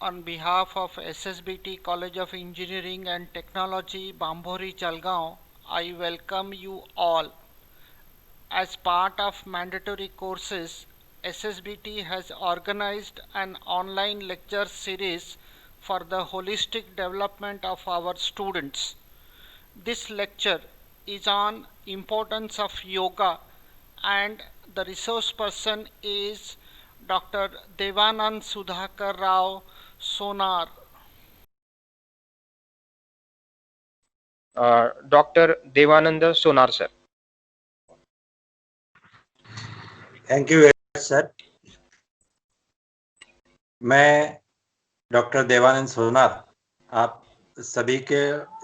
On behalf of SSBT College of Engineering and Technology, Bambori Jalgaon, I welcome you all. As part of mandatory courses, SSBT has organized an online lecture series for the holistic development of our students. This lecture is on importance of yoga, and the resource person is Dr. Devanand Sudhakar Rao Sonar. Dr. Devananda Sonar, sir. Thank you very much sir. मैं doctor Devanand सोनार आप सभी के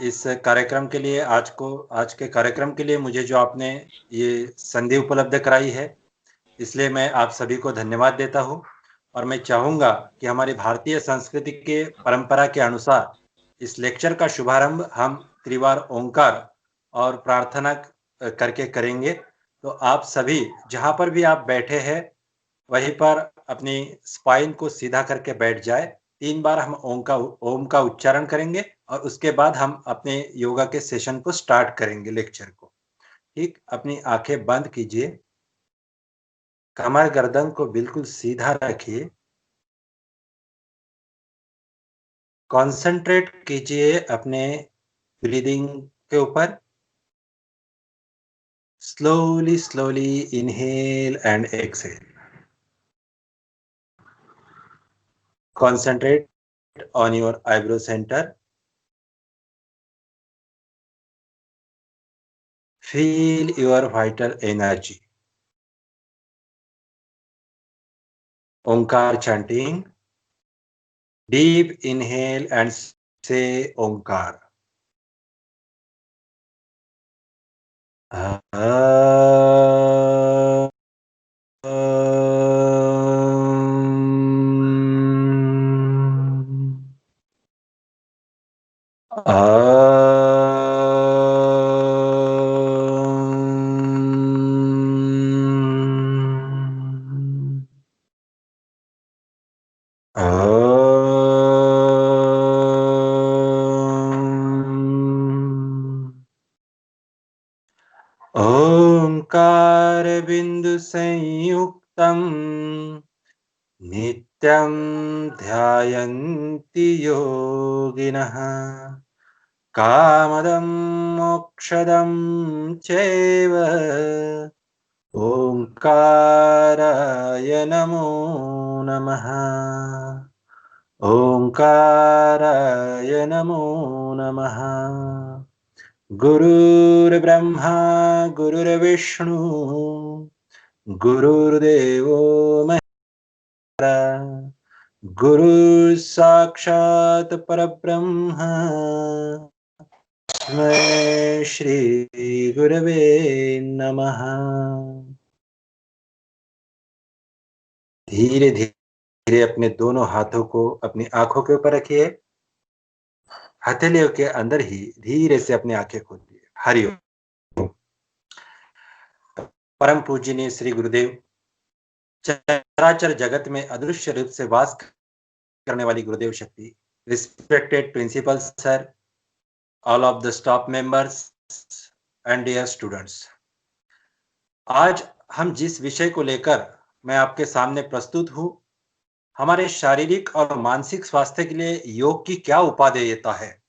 इस कार्यक्रम के लिए आज के कार्यक्रम के लिए मुझे जो आपने ये संधि उपलब्ध कराई है, इसलिए मैं आप सभी को धन्यवाद देता हूँ। और मैं चाहूँगा कि हमारी भारतीय संस्कृति के परंपरा के अनुसार इस लेक्चर का शुभारंभ हम त्रिवार ओंकार और प्रार्थना करके करेंगे। तो आप सभी जहाँ पर भी आप बैठे हैं वहीं पर अपनी स्पाइन को सीधा करके बैठ जाए। 3 बार हम ओम का उच्चारण करेंगे और उसके बाद हम अपने योगा के सेशन को स्टार्ट करेंगे, लेक्चर को। ठीक, अपनी आंखें बंद कीजिए, कमर गर्दन को बिल्कुल सीधा रखिए, कॉन्सेंट्रेट कीजिए अपने ब्रीदिंग के ऊपर। Slowly inhale and exhale. Concentrate on your eyebrow center. Feel your vital energy. Omkar chanting. Deep inhale and say Omkar. ओंकार बिंदु संयुक्तम नित्यं ध्यायन्ति योगिनः कामदं मोक्षदं चैव ओंकाराय नमो नमः। ओंकाराय नमो नमः। गुरुर्ब्रह्मा गुरुर्विष्णु गुरुर्देवो महेश्वरा गुरु साक्षात् परब्रह्म तस्मै श्री गुरवे नमः। धीरे धीरे अपने दोनों हाथों को अपनी आंखों के ऊपर रखिए। हथेलियों के अंदर ही धीरे से अपनी आंखें खोलिए। हरिओम। परम पूजनीय श्री गुरुदेव, चराचर जगत में अदृश्य रूप से वास करने वाली गुरुदेव शक्ति, respected principal sir, all of the staff members and dear students, आज हम जिस विषय को लेकर मैं आपके सामने प्रस्तुत हूं, हमारे शारीरिक और मानसिक स्वास्थ्य के लिए योग की क्या उपादेयता है,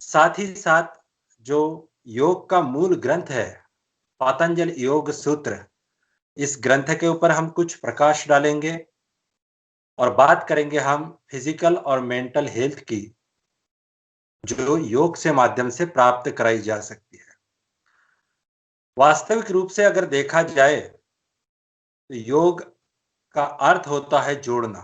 साथ ही साथ जो योग का मूल ग्रंथ है पतंजलि योग सूत्र, इस ग्रंथ के ऊपर हम कुछ प्रकाश डालेंगे और बात करेंगे हम फिजिकल और मेंटल हेल्थ की, जो योग से माध्यम से प्राप्त कराई जा सकती है। वास्तविक रूप से अगर देखा जाए तो योग का अर्थ होता है जोड़ना।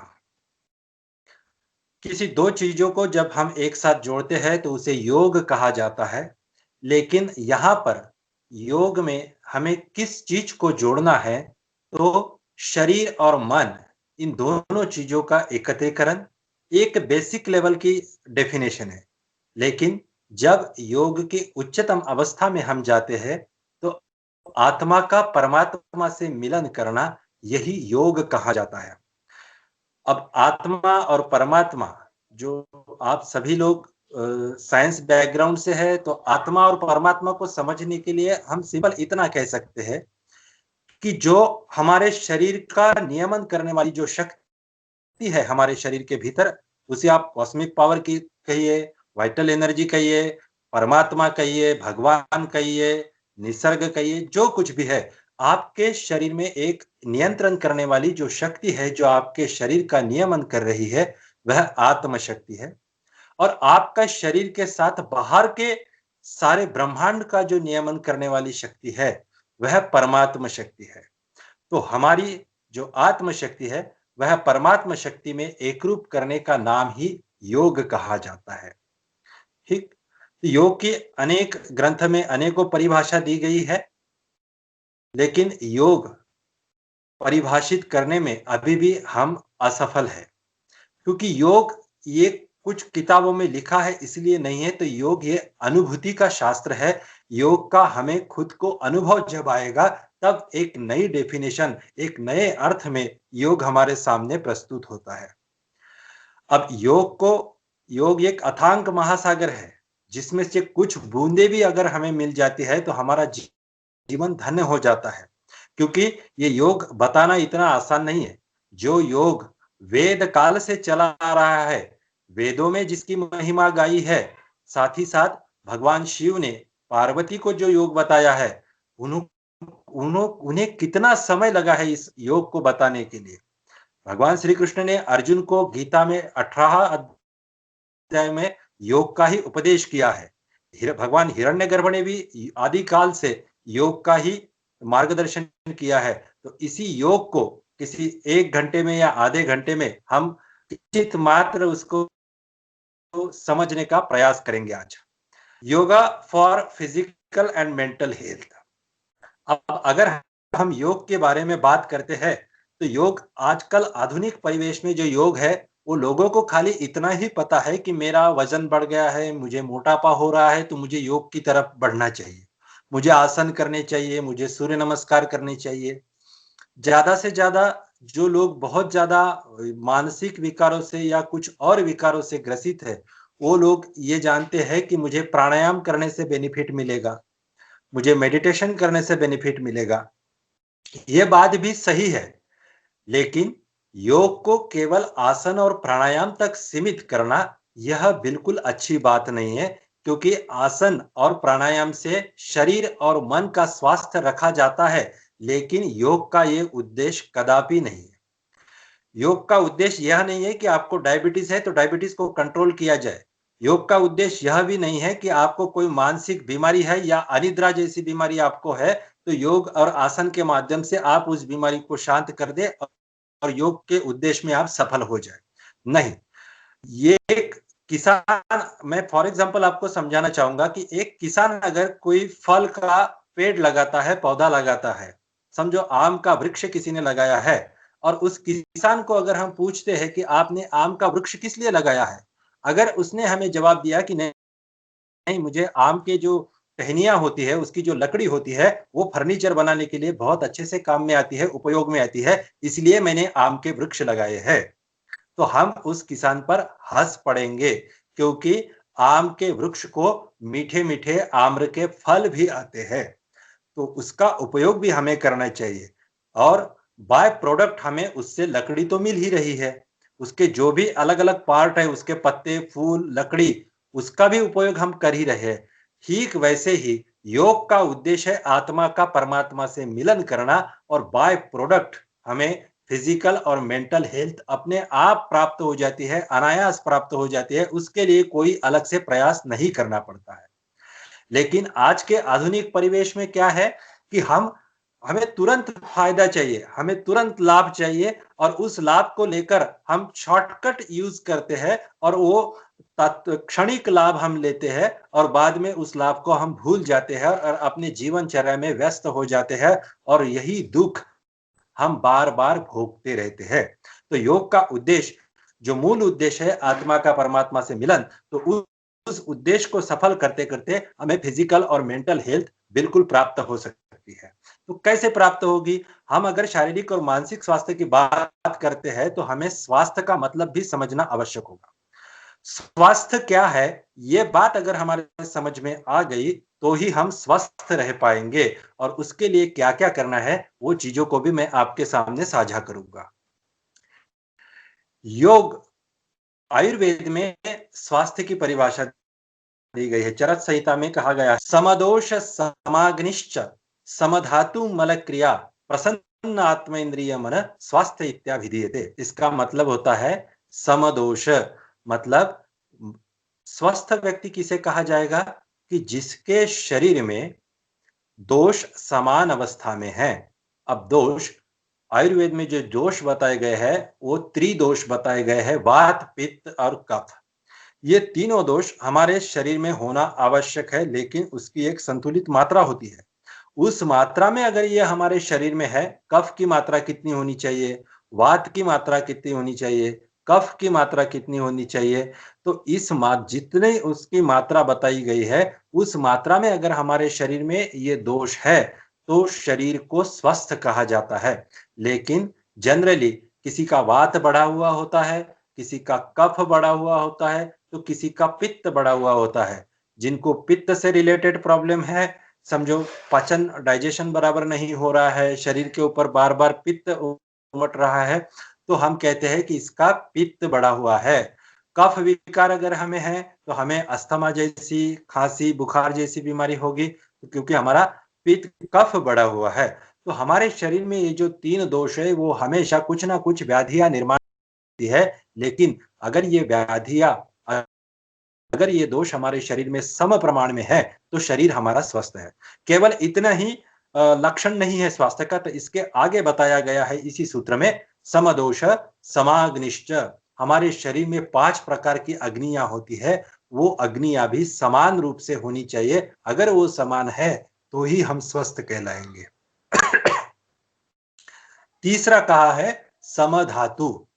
किसी दो चीजों को जब हम एक साथ जोड़ते हैं तो उसे योग कहा जाता है, लेकिन यहाँ पर योग में हमें किस चीज को जोड़ना है, तो शरीर और मन, इन दोनों चीजों का एकत्रीकरण एक बेसिक लेवल की डेफिनेशन है। लेकिन जब योग की उच्चतम अवस्था में हम जाते हैं तो आत्मा का परमात्मा से मिलन करना, यही योग कहा जाता है। अब आत्मा और परमात्मा, जो आप सभी लोग साइंस बैकग्राउंड से है, तो आत्मा और परमात्मा को समझने के लिए हम सिंपल इतना कह सकते हैं कि जो हमारे शरीर का नियमन करने वाली जो शक्ति है हमारे शरीर के भीतर, उसे आप कॉस्मिक पावर की कहिए, वाइटल एनर्जी कहिए, परमात्मा कहिए, भगवान कहिए, निसर्ग कहिए, जो कुछ भी है, आपके शरीर में एक नियंत्रण करने वाली जो शक्ति है, जो आपके शरीर का नियमन कर रही है, वह आत्म शक्ति है। और आपका शरीर के साथ बाहर के सारे ब्रह्मांड का जो नियमन करने वाली शक्ति है, वह परमात्म शक्ति है। तो हमारी जो आत्म शक्ति है, वह परमात्म शक्ति में एकरूप करने का नाम ही योग कहा जाता है। ठीक? योग की अनेक ग्रंथ में अनेकों परिभाषा दी गई है, लेकिन योग परिभाषित करने में अभी भी हम असफल हैं। क्योंकि योग ये कुछ किताबों में लिखा है इसलिए नहीं है, तो योग ये अनुभूति का शास्त्र है। योग का हमें खुद को अनुभव जब आएगा, तब एक नई डेफिनेशन, एक नए अर्थ में योग हमारे सामने प्रस्तुत होता है। अब योग एक अथांग महासागर है, जिसमें से कुछ बूंदे भी अगर हमें मिल जाती है तो हमारा जीवन धन्य हो जाता है। क्योंकि ये योग बताना इतना आसान नहीं है। जो योग वेद काल से चला आ रहा है, वेदों में जिसकी महिमा गाई है, साथ ही साथ भगवान शिव ने पार्वती को जो योग बताया है, उन्हें कितना समय लगा है इस योग को बताने के लिए। भगवान श्री कृष्ण ने अर्जुन को गीता में 18 अध्याय में योग का ही उपदेश किया है। भगवान हिरण्यगर्भ ने भी आदि काल से योग का ही मार्गदर्शन किया है। तो इसी योग को किसी 1 घंटे में या आधे घंटे में हम किंचित मात्र उसको समझने का प्रयास करेंगे आज। Yoga for physical and mental health. अब अगर हम योग के बारे में बात करते हैं, तो योग आजकल आधुनिक परिवेश में जो योग है, वो लोगों को खाली इतना ही पता है कि मेरा वजन बढ़ गया है, मुझे मोटापा हो रहा है, तो मुझे योग की तरफ बढ़ना चाहिए, मुझे आसन करने चाहिए, मुझे सूर्य नमस्कार करने चाहिए। ज्यादा से ज्यादा जो लोग बहुत ज्यादा मानसिक विकारों से या कुछ और विकारों से ग्रसित है, वो लोग ये जानते हैं कि मुझे प्राणायाम करने से बेनिफिट मिलेगा, मुझे मेडिटेशन करने से बेनिफिट मिलेगा। ये बात भी सही है, लेकिन योग को केवल आसन और प्राणायाम तक सीमित करना यह बिल्कुल अच्छी बात नहीं है। क्योंकि आसन और प्राणायाम से शरीर और मन का स्वास्थ्य रखा जाता है, लेकिन योग का ये उद्देश्य कदापि नहीं है। योग का उद्देश्य यह नहीं है कि आपको डायबिटीज है तो डायबिटीज को कंट्रोल किया जाए। योग का उद्देश्य यह भी नहीं है कि आपको कोई मानसिक बीमारी है या अनिद्रा जैसी बीमारी आपको है, तो योग और आसन के माध्यम से आप उस बीमारी को शांत कर दे और योग के उद्देश्य में आप सफल हो जाए। नहीं, ये एक किसान, मैं फॉर एग्जांपल आपको समझाना चाहूंगा कि एक किसान अगर कोई फल का पेड़ लगाता है, पौधा लगाता है, समझो आम का वृक्ष किसी ने लगाया है, और उस किसान को अगर हम पूछते हैं कि आपने आम का वृक्ष किस लिए लगाया है, अगर उसने हमें जवाब दिया कि नहीं, मुझे आम के जो टहनियां होती है, उसकी जो लकड़ी होती है, वो फर्नीचर बनाने के लिए बहुत अच्छे से काम में आती है, उपयोग में आती है, इसलिए मैंने आम के वृक्ष लगाए हैं, तो हम उस किसान पर हंस पड़ेंगे। क्योंकि आम के वृक्ष को मीठे मीठे आम्र के फल भी आते हैं, तो उसका उपयोग भी हमें करना चाहिए। और बाय प्रोडक्ट हमें उससे लकड़ी तो मिल ही रही है, उसके जो भी अलग अलग पार्ट है, उसके पत्ते, फूल, लकड़ी, उसका भी उपयोग हम कर ही रहे हैं। ठीक वैसे ही योग का उद्देश्य है आत्मा का परमात्मा से मिलन करना, और बाय प्रोडक्ट हमें फिजिकल और मेंटल हेल्थ अपने आप प्राप्त हो जाती है, अनायास प्राप्त हो जाती है, उसके लिए कोई अलग से प्रयास नहीं करना पड़ता है। लेकिन आज के आधुनिक परिवेश में क्या है कि हमें तुरंत फायदा चाहिए, हमें तुरंत लाभ चाहिए, और उस लाभ को लेकर हम शॉर्टकट यूज करते हैं, और वो क्षणिक लाभ हम लेते हैं, और बाद में उस लाभ को हम भूल जाते हैं और अपने जीवनचर्या में व्यस्त हो जाते हैं, और यही दुख हम बार बार भोगते रहते हैं। तो योग का उद्देश्य, जो मूल उद्देश्य है आत्मा का परमात्मा से मिलन, तो उस उद्देश्य को सफल करते करते हमें फिजिकल और मेंटल हेल्थ बिल्कुल प्राप्त हो सकती है। तो कैसे प्राप्त होगी? हम अगर शारीरिक और मानसिक स्वास्थ्य की बात करते हैं, तो हमें स्वास्थ्य का मतलब भी समझना आवश्यक होगा। स्वास्थ्य क्या है, ये बात अगर हमारे समझ में आ गई, तो ही हम स्वस्थ रह पाएँगे और उसके लिए क्या-क्या करना है, वो चीज़ों को भी मैं आपके सामने साझा करूँगा। योग आयुर्वेद में स्वास्थ्य की परिभाषा दी गई है। चरक संहिता में कहा गया है, समदोष समाग्निश्च समधातु मल क्रिया प्रसन्न आत्म इंद्रिय मन स्वास्थ्य इत्याभिधीयते। इसका मतलब होता है समदोष, मतलब स्वस्थ व्यक्ति किसे कहा जाएगा कि जिसके शरीर में दोष समान अवस्था में है। अब दोष आयुर्वेद में जो दोष बताए गए हैं वो त्रिदोष बताए गए हैं, वात पित्त और कफ। ये तीनों दोष हमारे शरीर में होना आवश्यक है, लेकिन उसकी एक संतुलित मात्रा होती है। उस मात्रा में अगर ये हमारे शरीर में है, कफ की मात्रा कितनी होनी चाहिए, वात की मात्रा कितनी होनी चाहिए, कफ की मात्रा कितनी होनी चाहिए, तो इस जितने उसकी मात्रा बताई गई है, उस मात्रा में अगर हमारे शरीर में ये दोष है, तो शरीर को स्वस्थ कहा जाता है। लेकिन जनरली किसी का वात बढ़ा हुआ होता है, किसी का कफ बढ़ा हुआ होता है, तो किसी का पित्त बढ़ा हुआ होता है। जिनको पित्त से रिलेटेड प्रॉब्लम है, समझो पाचन डाइजेशन बराबर नहीं हो रहा है, शरीर के ऊपर बार-बार पित्त उमट रहा है, तो हम कहते हैं कि इसका पित्त बढ़ा हुआ है। कफ विकार अगर हमें है, तो हमें अस्थमा जैसी, खाँसी, बुखार जैसी बीमारी होगी, क्योंकि हमारा पित्त कफ बढ़ा हुआ है। तो हमारे शरीर में ये जो 3 दोष है, वो हमेशा कुछ ना कुछ व्याधियाँ निर्माण करती है, लेकिन अगर ये व्याधियाँ अगर ये दोष हमारे शरीर में सम प्रमाण में है, तो शरीर हमारा स्वस्थ है। केवल इतना ही लक्षण नहीं है स्वास्थ्य का, तो इसके आगे बताया गया है इसी सूत्र में, समदोष समाग्निश्च। हमारे शरीर में 5 प्रकार की अग्नियाँ होती है, वो अग्नियाँ भी समान रूप से होनी चाहिए। अगर वो समान है, तो ही हम स्वस्थ कहलाएँगे। तीसरा कहा है समधातु।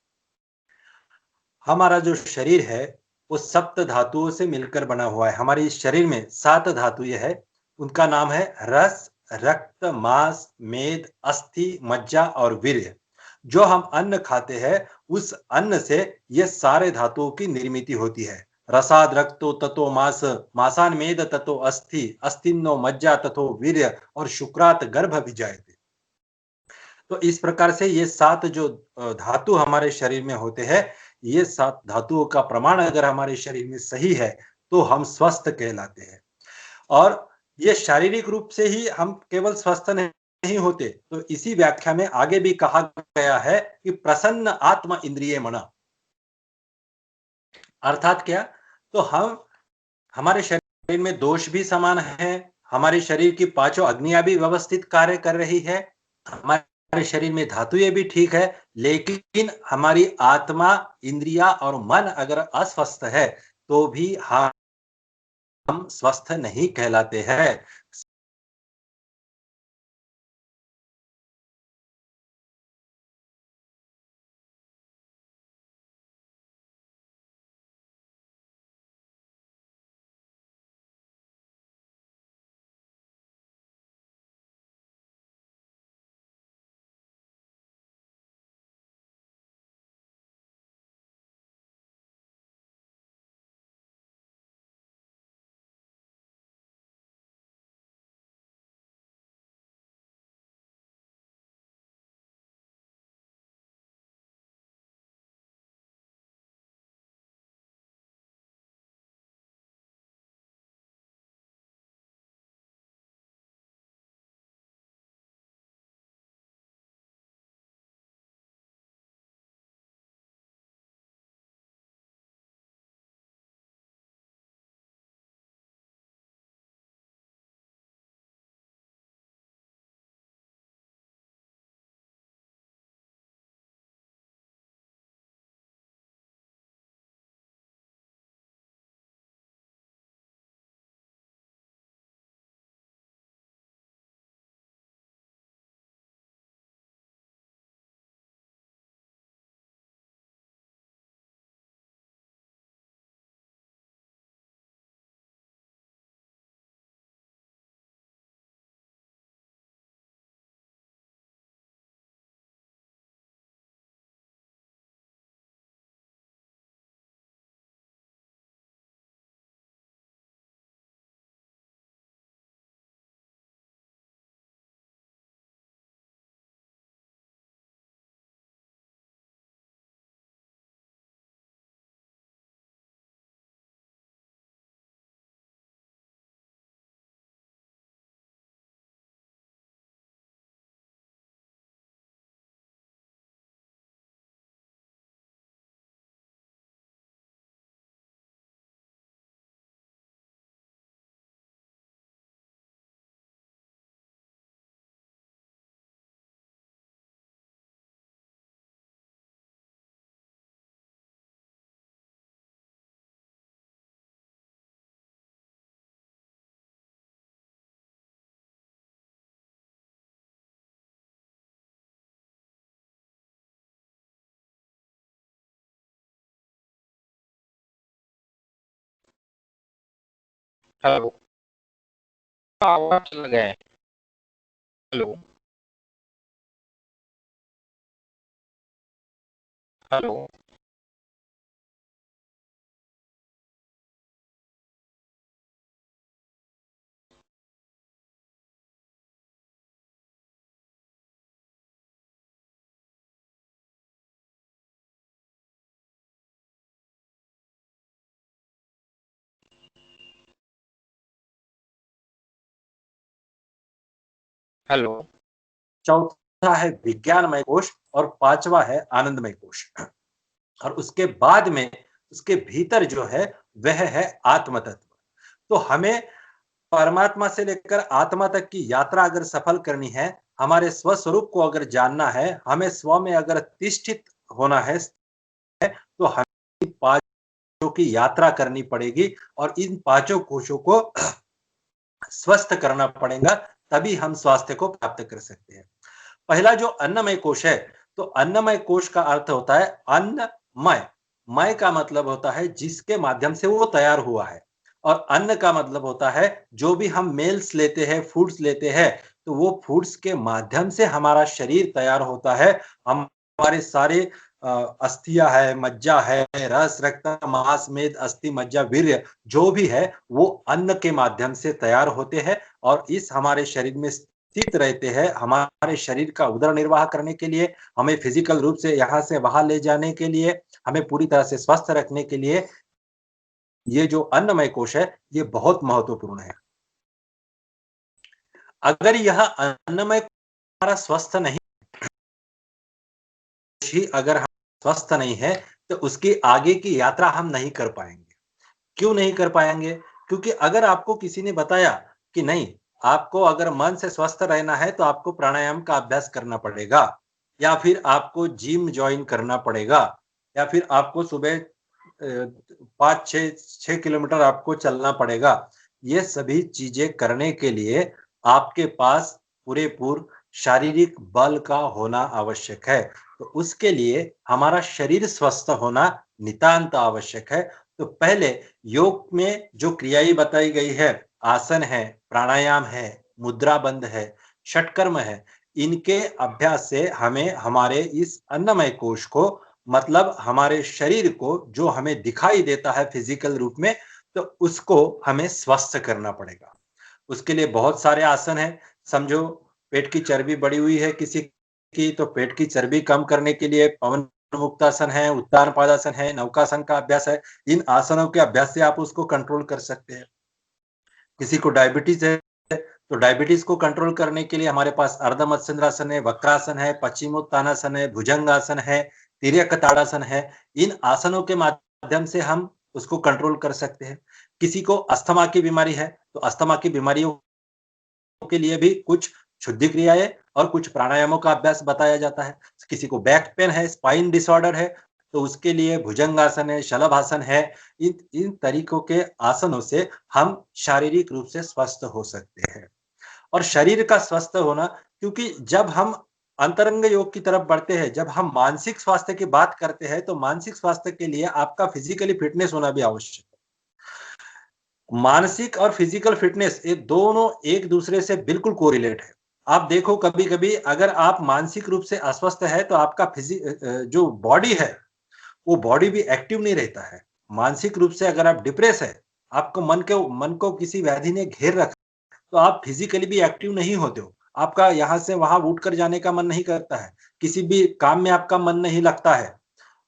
हमारा जो शरीर है, वो सप्त धातुओं से मिलकर बना हुआ है। हमारे इस शरीर में 7 धातुएँ हैं, उनका नाम है रस, रक्त, मांस, मेद, अस्थि, मज्जा और वीर्य। जो हम अन्न खाते हैं, उस अन्न से ये सारे धातुओं की निर्मिति होती है। रसाद रक्तो ततो मांस, मांसान मेद ततो अस्थि, अस्थिन्नो मज्जा ततो वीर्य और शुक्रात गर्भ विजायते। तो इस प्रकार से ये 7 जो धातु हमारे शरीर में होते हैं, ये 7 धातुओं का प्रमाण अगर हमारे शरीर में सही है, तो हम स्वस्थ कहलाते हैं। और ये शारीरिक रूप से ही हम केवल स्वस्थ नहीं होते, तो इसी व्याख्या में आगे भी कहा गया है कि प्रसन्न आत्म इंद्रिय मन, अर्थात क्या? तो हम हमारे शरीर में दोष भी समान है, हमारे शरीर की पांचों अग्नियां भी व्यवस्थित कार्य कर रही है, हमारे शरीर में धातुएं भी ठीक है, लेकिन हमारी आत्मा, इंद्रिया और मन अगर अस्वस्थ है, तो भी हम स्वस्थ नहीं कहलाते हैं। हेलो। आवाज चला गया है। हेलो। हेलो। हेलो। चौथा है विज्ञानमय कोश और पांचवा है आनंदमय कोश। और उसके बाद में उसके भीतर जो है वह है आत्म तत्व। तो हमें परमात्मा से लेकर आत्मा तक की यात्रा अगर सफल करनी है, हमारे स्वस्वरूप को अगर जानना है, हमें स्व में अगर तिष्ठित होना है, तो हमें पांचों की यात्रा करनी पड़ेगी और इन पांचों कोशों को स्वस्थ करना पड़ेगा, तभी हम स्वास्थ्य को प्राप्त कर सकते हैं। पहला जो अन्नमय कोश है, तो अन्नमय कोश का अर्थ होता है अन्नमय। मय का मतलब होता है जिसके माध्यम से वो तैयार हुआ है, और अन्न का मतलब होता है जो भी हम मेल्स लेते हैं, फूड्स लेते हैं, तो वो फूड्स के माध्यम से हमारा शरीर तैयार होता है। हमारे सारे अस्थियां है, मज्जा है, रस, रक्त, मांस, मेद, अस्थि, मज्जा, वीर्य जो भी है वो अन्न के माध्यम से तैयार होते हैं और इस हमारे शरीर में स्थित रहते हैं। हमारे शरीर का उदर निर्वाह करने के लिए, हमें फिजिकल रूप से यहाँ से वहां ले जाने के लिए, हमें पूरी तरह से स्वस्थ रखने के लिए ये जो अन्नमय कोश है ये बहुत महत्वपूर्ण है। अगर यह अन्नमय हमारा स्वस्थ नहीं, ही अगर हम स्वस्थ नहीं है, तो उसकी आगे की यात्रा हम नहीं कर पाएंगे। क्यों नहीं कर पाएंगे? क्योंकि अगर आपको किसी ने बताया कि नहीं, आपको अगर मन से स्वस्थ रहना है तो आपको प्राणायाम का अभ्यास करना पड़ेगा, या फिर आपको जिम ज्वाइन करना पड़ेगा, या फिर आपको सुबह 5-6 किलोमीटर आपको चलना पड़ेगा। ये सभी चीजें करने के लिए आपके पास पूरेपूर शारीरिक बल का होना आवश्यक है। तो उसके लिए हमारा शरीर स्वस्थ होना नितांत आवश्यक है। तो पहले योग में जो क्रियाएं बताई गई है, आसन है, प्राणायाम है, मुद्रा बंध है, षटकर्म है, इनके अभ्यास से हमें हमारे इस अन्नमय कोश को, मतलब हमारे शरीर को जो हमें दिखाई देता है फिजिकल रूप में, तो उसको हमें स्वस्थ करना पड़ेगा। उसके लिए बहुत सारे आसन हैं। समझो पेट की चर्बी बढ़ी हुई है किसी की, तो पेट की चर्बी कम करने के लिए पवन मुक्तासन है, उत्तान पादासन है, नौकासन का अभ्यास है। इन आसनों के अभ्यास से आप उसको कंट्रोल कर सकते हैं। किसी को डायबिटीज है, तो डायबिटीज को कंट्रोल करने के लिए हमारे पास अर्ध मत्स्येंद्रासन है, वक्रासन है, पश्चिमोत्तानासन है, भुजंगासन है, तिर्यक ताड़ासन है। इन आसनों के माध्यम से हम उसको कंट्रोल कर सकते हैं। किसी को अस्थमा की बीमारी है, तो अस्थमा की बीमारियों के लिए भी कुछ शुद्धि क्रियाएं और कुछ प्राणायामों का अभ्यास बताया जाता है। किसी को बैक पेन है, स्पाइन डिसऑर्डर है, तो उसके लिए भुजंगासन है, शलभासन है। इन इन तरीकों के आसनों से हम शारीरिक रूप से स्वस्थ हो सकते हैं। और शरीर का स्वस्थ होना, क्योंकि जब हम अंतरंग योग की तरफ बढ़ते हैं, जब हम मानसिक स्वास्थ्य की बात करते हैं, तो मानसिक स्वास्थ्य के लिए आपका फिजिकली फिटनेस होना भी आवश्यक है। मानसिक और फिजिकल फिटनेस ये दोनों एक दूसरे से बिल्कुल कोरिलेट है। आप देखो कभी-कभी अगर आप मानसिक रूप से अस्वस्थ है, तो आपका जो बॉडी है, वो बॉडी भी एक्टिव नहीं रहता है। मानसिक रूप से अगर आप डिप्रेस है, आपको मन को किसी व्याधि ने घेर रखा, तो आप फिजिकली भी एक्टिव नहीं होते हो। आपका यहाँ से वहाँ उठकर जाने का मन नहीं करता है। किसी भी काम में आपका मन नहीं लगता है।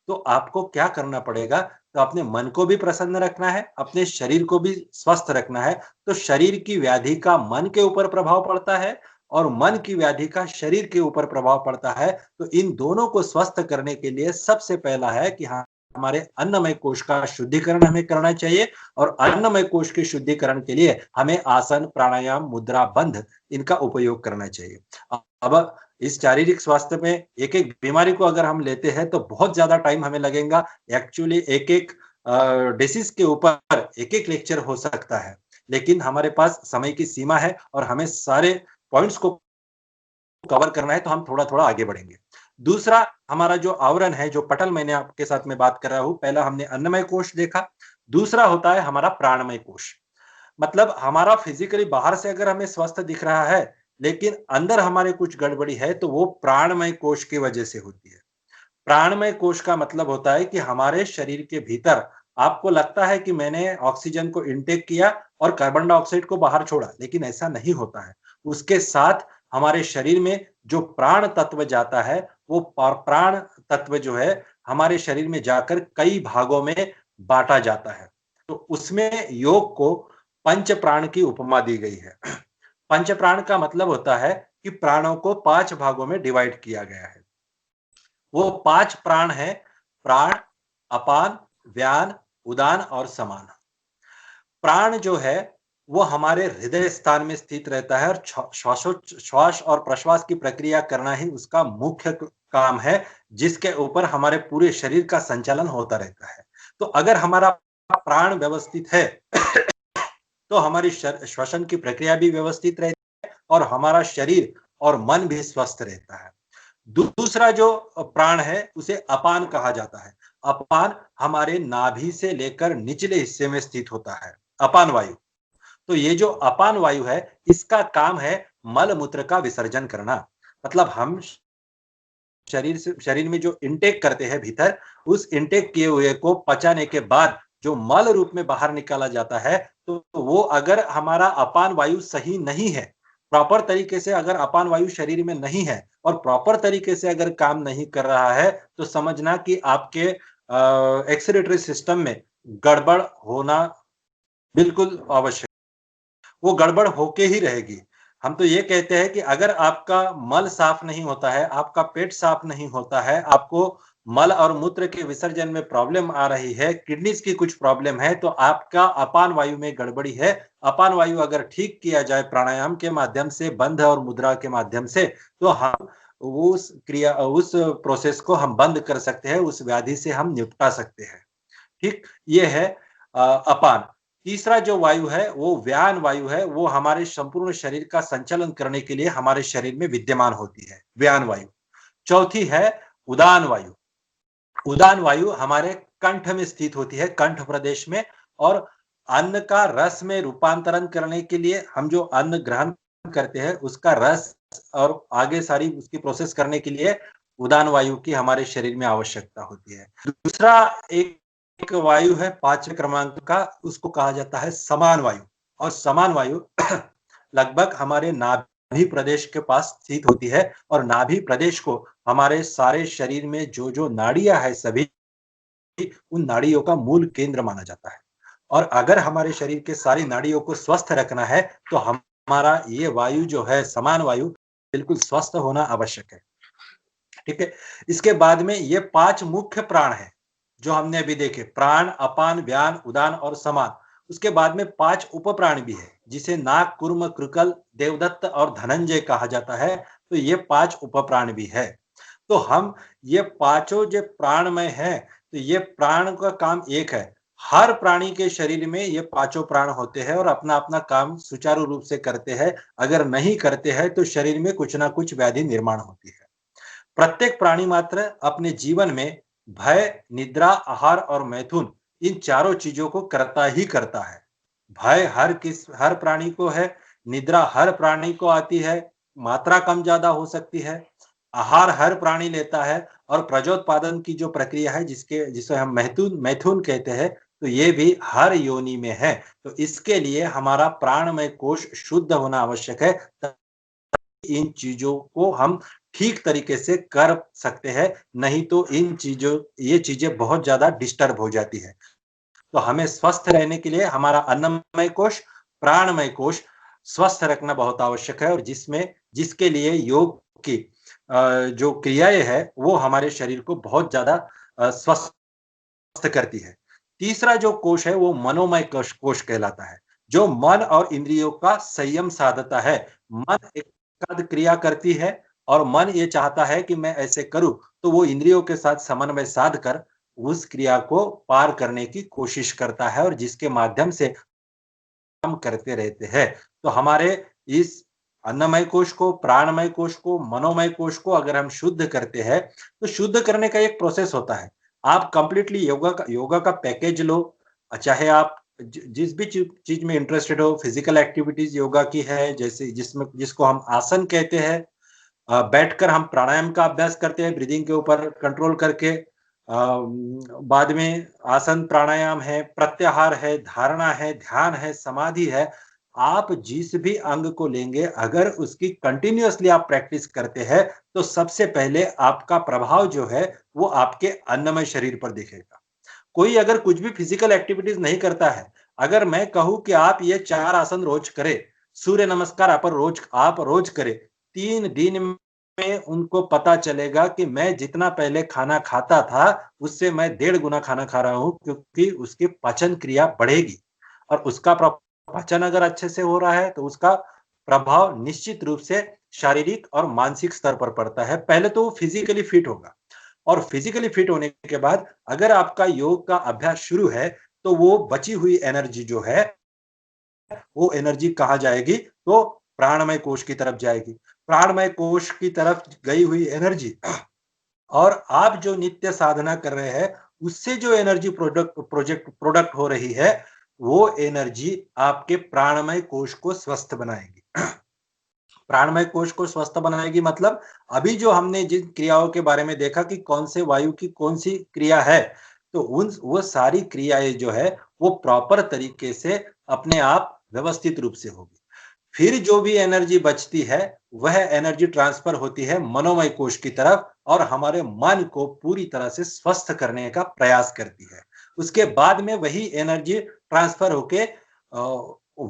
तो आपको क्या करना पड़ेगा? तो अपने मन को भी प्रसन्न रखना है, अपने शरीर को भी स्वस्थ रखना है। तो शरीर की व्याधि का मन के ऊपर प्रभाव पड़ता है और मन की व्याधि का शरीर के ऊपर प्रभाव पड़ता है। तो इन दोनों को स्वस्थ करने के लिए सबसे पहला है कि हाँ, हमारे अन्नमय कोश का शुद्धिकरण हमें करना चाहिए, और अन्नमय कोश के शुद्धिकरण के लिए हमें आसन, प्राणायाम, मुद्रा, बंध इनका उपयोग करना चाहिए। अब इस शारीरिक स्वास्थ्य में एक-एक बीमारी को अगर हम लेते हैं, तो बहुत ज़्यादा टाइम हमें लगेगा। एक्चुअली एक-एक डिसीज़ के ऊपर एक-एक लेक्चर हो सकता है। लेकिन हमारे पास समय की सीमा है और हमें सारे पॉइंट्स को कवर करना है, तो हम थोड़ा-थोड़ा आगे बढ़ेंगे। दूसरा हमारा जो आवरण है, जो पटल मैंने आपके साथ में बात कर रहा हूँ, पहला हमने अन्नमय कोश देखा, दूसरा होता है हमारा प्राणमय कोश। मतलब हमारा फिजिकली बाहर से अगर हमें स्वस्थ दिख रहा है, लेकिन अंदर हमारे कुछ गड़बड़ी है, तो वो प्राणमय कोश की वजह से होती है। प्राणमय कोश का मतलब होता है कि हमारे शरीर के भीतर आपको लगता है कि मैंने ऑक्सीजन को इनटेक किया और कार्बन डाइऑक्साइड को बाहर छोड़ा, लेकिन ऐसा नहीं होता है। उसके साथ हमारे शरीर में जो प्राण तत्व जाता है, वो प्राण तत्व जो है हमारे शरीर में जाकर कई भागों में बांटा जाता है। तो उसमें योग को पंच प्राण की उपमा दी गई है। पंच प्राण का मतलब होता है कि प्राणों को 5 भागों में डिवाइड किया गया है। वो 5 प्राण है, प्राण, अपान, व्यान, उदान और समान। प्राण जो है वो हमारे हृदय स्थान में स्थित रहता है और श्वास और प्रश्वास की प्रक्रिया करना ही उसका मुख्य काम है, जिसके ऊपर हमारे पूरे शरीर का संचालन होता रहता है। तो अगर हमारा प्राण व्यवस्थित है तो हमारी श्वसन की प्रक्रिया भी व्यवस्थित रहती है और हमारा शरीर और मन भी स्वस्थ रहता है। दूसरा जो प्राण है उसे अपान कहा जाता है। अपान हमारे नाभि से लेकर निचले हिस्से में स्थित होता है, अपान वायु। तो ये जो अपान वायु है, इसका काम है मल मूत्र का विसर्जन करना। मतलब हम शरीर में जो इनटेक करते हैं भीतर, उस इनटेक किए हुए को पचाने के बाद जो मल रूप में बाहर निकाला जाता है, तो वो अगर हमारा अपान वायु सही नहीं है, प्रॉपर तरीके से अगर अपान वायु शरीर में नहीं है और प्रॉपर तरीके से अगर काम नहीं कर रहा है, तो समझना कि आपके एक्सक्रीटरी सिस्टम में गड़बड़ होना बिल्कुल आवश्यक। वो गड़बड़ होके ही रहेगी। हम तो ये कहते हैं कि अगर आपका मल साफ नहीं होता है, आपका पेट साफ नहीं होता है, आपको मल और मूत्र के विसर्जन में प्रॉब्लम आ रही है, किडनीज़ की कुछ प्रॉब्लम है, तो आपका अपान वायु में गड़बड़ी है। अपान वायु अगर ठीक किया जाए प्राणायाम के माध्यम से, बंध और मुद्रा के माध्यम से, तो हम उस प्रोसेस को हम बंद कर सकते हैं, उस व्याधि से हम निपटा सकते हैं। ठीक? ये है अपान। तीसरा जो वायु है वो व्यान वायु है, वो हमारे संपूर्ण शरीर का संचालन करने के लिए हमारे शरीर में विद्यमान होती है, व्यान वायु। चौथी है उदान वायु। उदान वायु हमारे कंठ में स्थित होती है, कंठ प्रदेश में, और अन्न का रस में रूपांतरण करने के लिए हम जो अन्न ग्रहण करते हैं उसका रस और आगे सारी उसकी प्रोसेस करने के लिए उदान वायु की हमारे शरीर में आवश्यकता होती है। दूसरा एक वायु है 5वें क्रमांक का, उसको कहा जाता है समान वायु। और समान वायु लगभग हमारे नाभि प्रदेश के पास स्थित होती है और नाभि प्रदेश को हमारे सारे शरीर में जो नाड़ियां है सभी, उन नाड़ियों का मूल केंद्र माना जाता है। और अगर हमारे शरीर के सारी नाड़ियों को स्वस्थ रखना है, तो हमारा ये वायु जो है समान वायु बिल्कुल स्वस्थ होना आवश्यक है। ठीक है? इसके बाद में ये 5 मुख्य प्राण हैं, जो हमने अभी देखे, प्राण, अपान, व्यान, उदान और समान। उसके बाद में 5 उपप्राण भी है, जिसे नाग, कुर्म, कृकल, देवदत्त और धनंजय कहा जाता है। तो ये 5 उपप्राण भी है। तो हम ये पांचों जो प्राणमय है, तो ये प्राण का काम एक है। हर प्राणी के शरीर में ये पांचों प्राण होते हैं और अपना अपना काम सुचारू रूप से करते हैं। अगर नहीं करते हैं तो शरीर में कुछ ना कुछ व्याधि निर्माण होती है। प्रत्येक प्राणी मात्र अपने जीवन में भय, निद्रा, आहार और मैथुन, इन चारों चीजों को करता ही करता है। भय हर प्राणी को है, निद्रा हर प्राणी को आती है, मात्रा कम ज्यादा हो सकती है, आहार हर प्राणी लेता है, और प्रजोत्पादन की जो प्रक्रिया है जिसे हम मैथुन मैथुन कहते हैं, तो ये भी हर योनि में है। तो इसके लिए हमारा प्राणमय कोश शुद्ध होना आवश्यक है, इन चीजों को हम ठीक तरीके से कर सकते हैं, नहीं तो ये चीजें बहुत ज्यादा डिस्टर्ब हो जाती है। तो हमें स्वस्थ रहने के लिए हमारा अन्नमय कोश, प्राणमय कोश स्वस्थ रखना बहुत आवश्यक है, और जिसके लिए योग की जो क्रियाएं है वो हमारे शरीर को बहुत ज्यादा स्वस्थ करती है। तीसरा जो कोश है वो मनोमय कोश कहलाता है, जो मन और इंद्रियों का संयम साधता है। मन एकाध क्रिया करती है और मन ये चाहता है कि मैं ऐसे करूं, तो वो इंद्रियों के साथ समन्वय साध कर उस क्रिया को पार करने की कोशिश करता है, और जिसके माध्यम से हम करते रहते हैं। तो हमारे इस अन्नमय कोश को, प्राणमय कोश को, मनोमय कोश को अगर हम शुद्ध करते हैं, तो शुद्ध करने का एक प्रोसेस होता है। आप कंप्लीटली योगा का पैकेज लो, चाहे आप जिस भी चीज में इंटरेस्टेड हो, फिजिकल एक्टिविटीज योगा की है, जैसे जिसको हम आसन कहते हैं, बैठकर हम प्राणायाम का अभ्यास करते हैं ब्रीदिंग के ऊपर कंट्रोल करके। बाद में आसन प्राणायाम है, प्रत्याहार है, धारणा है, ध्यान है, समाधि है। आप जिस भी अंग को लेंगे, अगर उसकी कंटिन्यूअसली आप प्रैक्टिस करते हैं, तो सबसे पहले आपका प्रभाव जो है वो आपके अन्नमय शरीर पर दिखेगा। कोई अगर कुछ भी फिजिकल एक्टिविटीज नहीं करता है, अगर मैं कहूं कि आप ये 4 आसन रोज करें, सूर्य नमस्कार आप रोज करें, 3 दिन में उनको पता चलेगा कि मैं जितना पहले खाना खाता था, उससे मैं 1.5 गुना खाना खा रहा हूं, क्योंकि उसकी पाचन क्रिया बढ़ेगी। और उसका पाचन अगर अच्छे से हो रहा है, तो उसका प्रभाव निश्चित रूप से शारीरिक और मानसिक स्तर पर पड़ता है। पहले तो वो फिजिकली फिट होगा, और फिजिकली फिट होने के बाद अगर आपका योग का अभ्यास शुरू है, तो वो बची हुई एनर्जी जो है, वो एनर्जी कहाँ जाएगी? तो प्राणमय कोश की तरफ जाएगी। प्राणमय कोश की तरफ गई हुई एनर्जी और आप जो नित्य साधना कर रहे हैं, उससे जो एनर्जी प्रोडक्ट हो रही है, वो एनर्जी आपके प्राणमय कोश को स्वस्थ बनाएगी। प्राणमय कोश को स्वस्थ बनाएगी मतलब अभी जो हमने जिन क्रियाओं के बारे में देखा कि कौन से वायु की कौन सी क्रिया है, तो वो सारी क्रियाएं जो है वो प्रॉपर तरीके से अपने आप व्यवस्थित रूप से होगी। फिर जो भी एनर्जी बचती है, वह एनर्जी ट्रांसफर होती है मनोमय कोश की तरफ और हमारे मन को पूरी तरह से स्वस्थ करने का प्रयास करती है। उसके बाद में वही एनर्जी ट्रांसफर होके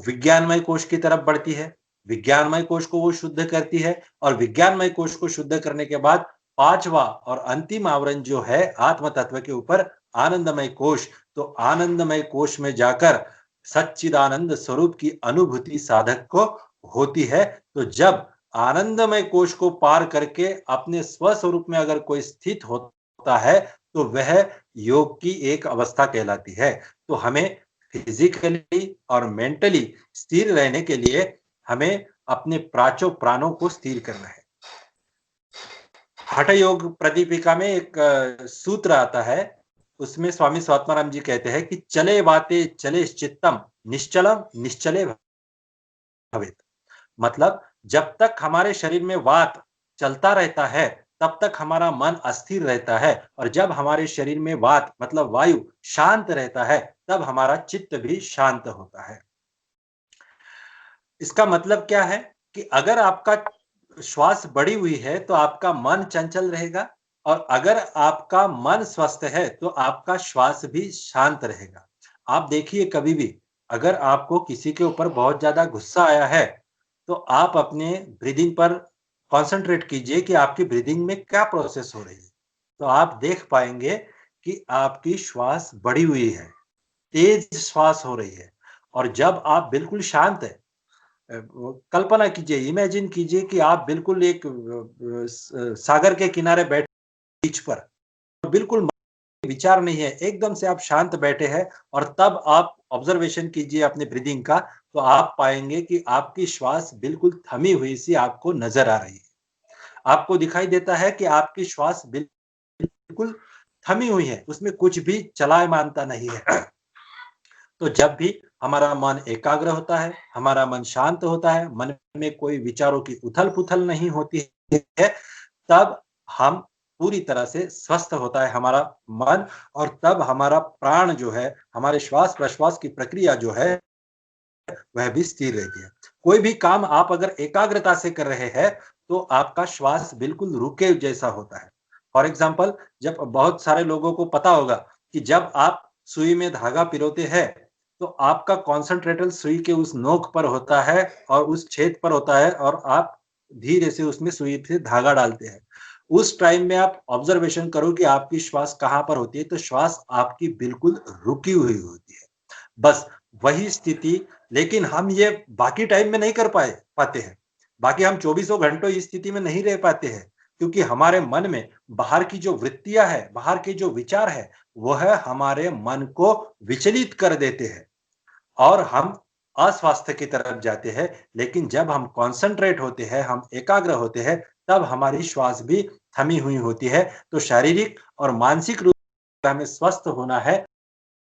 विज्ञानमय कोश की तरफ बढ़ती है। विज्ञानमय कोश को वो शुद्ध करती है, और विज्ञानमय कोश को शुद्ध करने के बाद 5वां और अंतिम आवरण जो है आत्म तत्व के ऊपर, आनंदमय कोश, तो आनंदमय कोश में जाकर सच्चिदानंद स्वरूप की अनुभूति साधक को होती है। तो जब आनंदमय कोश को पार करके अपने स्वस्वरूप में अगर कोई स्थित होता है, तो वह योग की एक अवस्था कहलाती है। तो हमें फिजिकली और मेंटली स्थिर रहने के लिए हमें अपने प्राणों को स्थिर करना है। हठ योग प्रदीपिका में एक सूत्र आता है, उसमें स्वामी स्वात्माराम जी कहते हैं कि चले वाते चले चित्तम निश्चलम निश्चले भवेत। मतलब जब तक हमारे शरीर में वात चलता रहता है, तब तक हमारा मन अस्थिर रहता है, और जब हमारे शरीर में वात मतलब वायु शांत रहता है, तब हमारा चित्त भी शांत होता है। इसका मतलब क्या है कि अगर आपका श्वास बढ़ी हुई है, तो आपका मन चंचल रहेगा, और अगर आपका मन स्वस्थ है, तो आपका श्वास भी शांत रहेगा। आप देखिए, कभी भी अगर आपको किसी के ऊपर बहुत ज्यादा गुस्सा आया है, तो आप अपने ब्रीदिंग पर कंसंट्रेट कीजिए कि आपकी ब्रीदिंग में क्या प्रोसेस हो रही है। तो आप देख पाएंगे कि आपकी श्वास बढ़ी हुई है, तेज श्वास हो रही है। और जब आप बिल्कुल शांत है, कल्पना कीजिए, इमेजिन कीजिए कि आप बिल्कुल एक सागर के किनारे बैठे बीच पर, बिल्कुल विचार नहीं है, एकदम से आप शांत बैठे हैं, और तब आप ऑब्जर्वेशन कीजिए अपने ब्रीदिंग का, तो आप पाएंगे कि आपकी श्वास बिल्कुल थमी हुई सी आपको नजर आ रही है। आपको दिखाई देता है कि आपकी श्वास बिल्कुल थमी हुई है, उसमें कुछ भी चलायमानता नहीं है। तो जब भी हमारा मन एकाग्र होता है, हमारा मन शांत होता है, मन में कोई विचारों की उथल-पुथल नहीं होती है, तब हम पूरी तरह से स्वस्थ होता है हमारा मन, और तब हमारा प्राण जो है, हमारे श्वास-प्रश्वास की प्रक्रिया जो है, वह भी स्थिर रहती है। कोई भी काम आप अगर एकाग्रता से कर रहे हैं, तो आपका श्वास बिल्कुल रुके जैसा होता है। फॉर एग्जाम्पल, जब बहुत सारे लोगों को पता होगा कि जब आप सुई में धागा पिरोते हैं, तो आपका कॉन्सेंट्रेटर सुई के उस नोक पर होता है और उस छेद पर होता है, और आप धीरे से उसमें सुई से धागा डालते हैं। उस टाइम में आप ऑब्जर्वेशन करो कि आपकी श्वास कहाँ पर होती है, तो श्वास आपकी बिल्कुल रुकी हुई होती है। बस वही स्थिति, लेकिन हम ये बाकी टाइम में नहीं कर पाते हैं। बाकी हम चौबीसों घंटों इस स्थिति में नहीं रह पाते हैं, क्योंकि हमारे मन में बाहर की जो वृत्तियां है, बाहर के जो विचार है, वह हमारे मन को विचलित कर देते हैं, और हम अस्वास्थ्य की तरफ जाते हैं। लेकिन जब हम कॉन्सेंट्रेट होते हैं, हम एकाग्र होते हैं, तब हमारी श्वास भी थमी हुई होती है। तो शारीरिक और मानसिक रूप से हमें स्वस्थ होना है,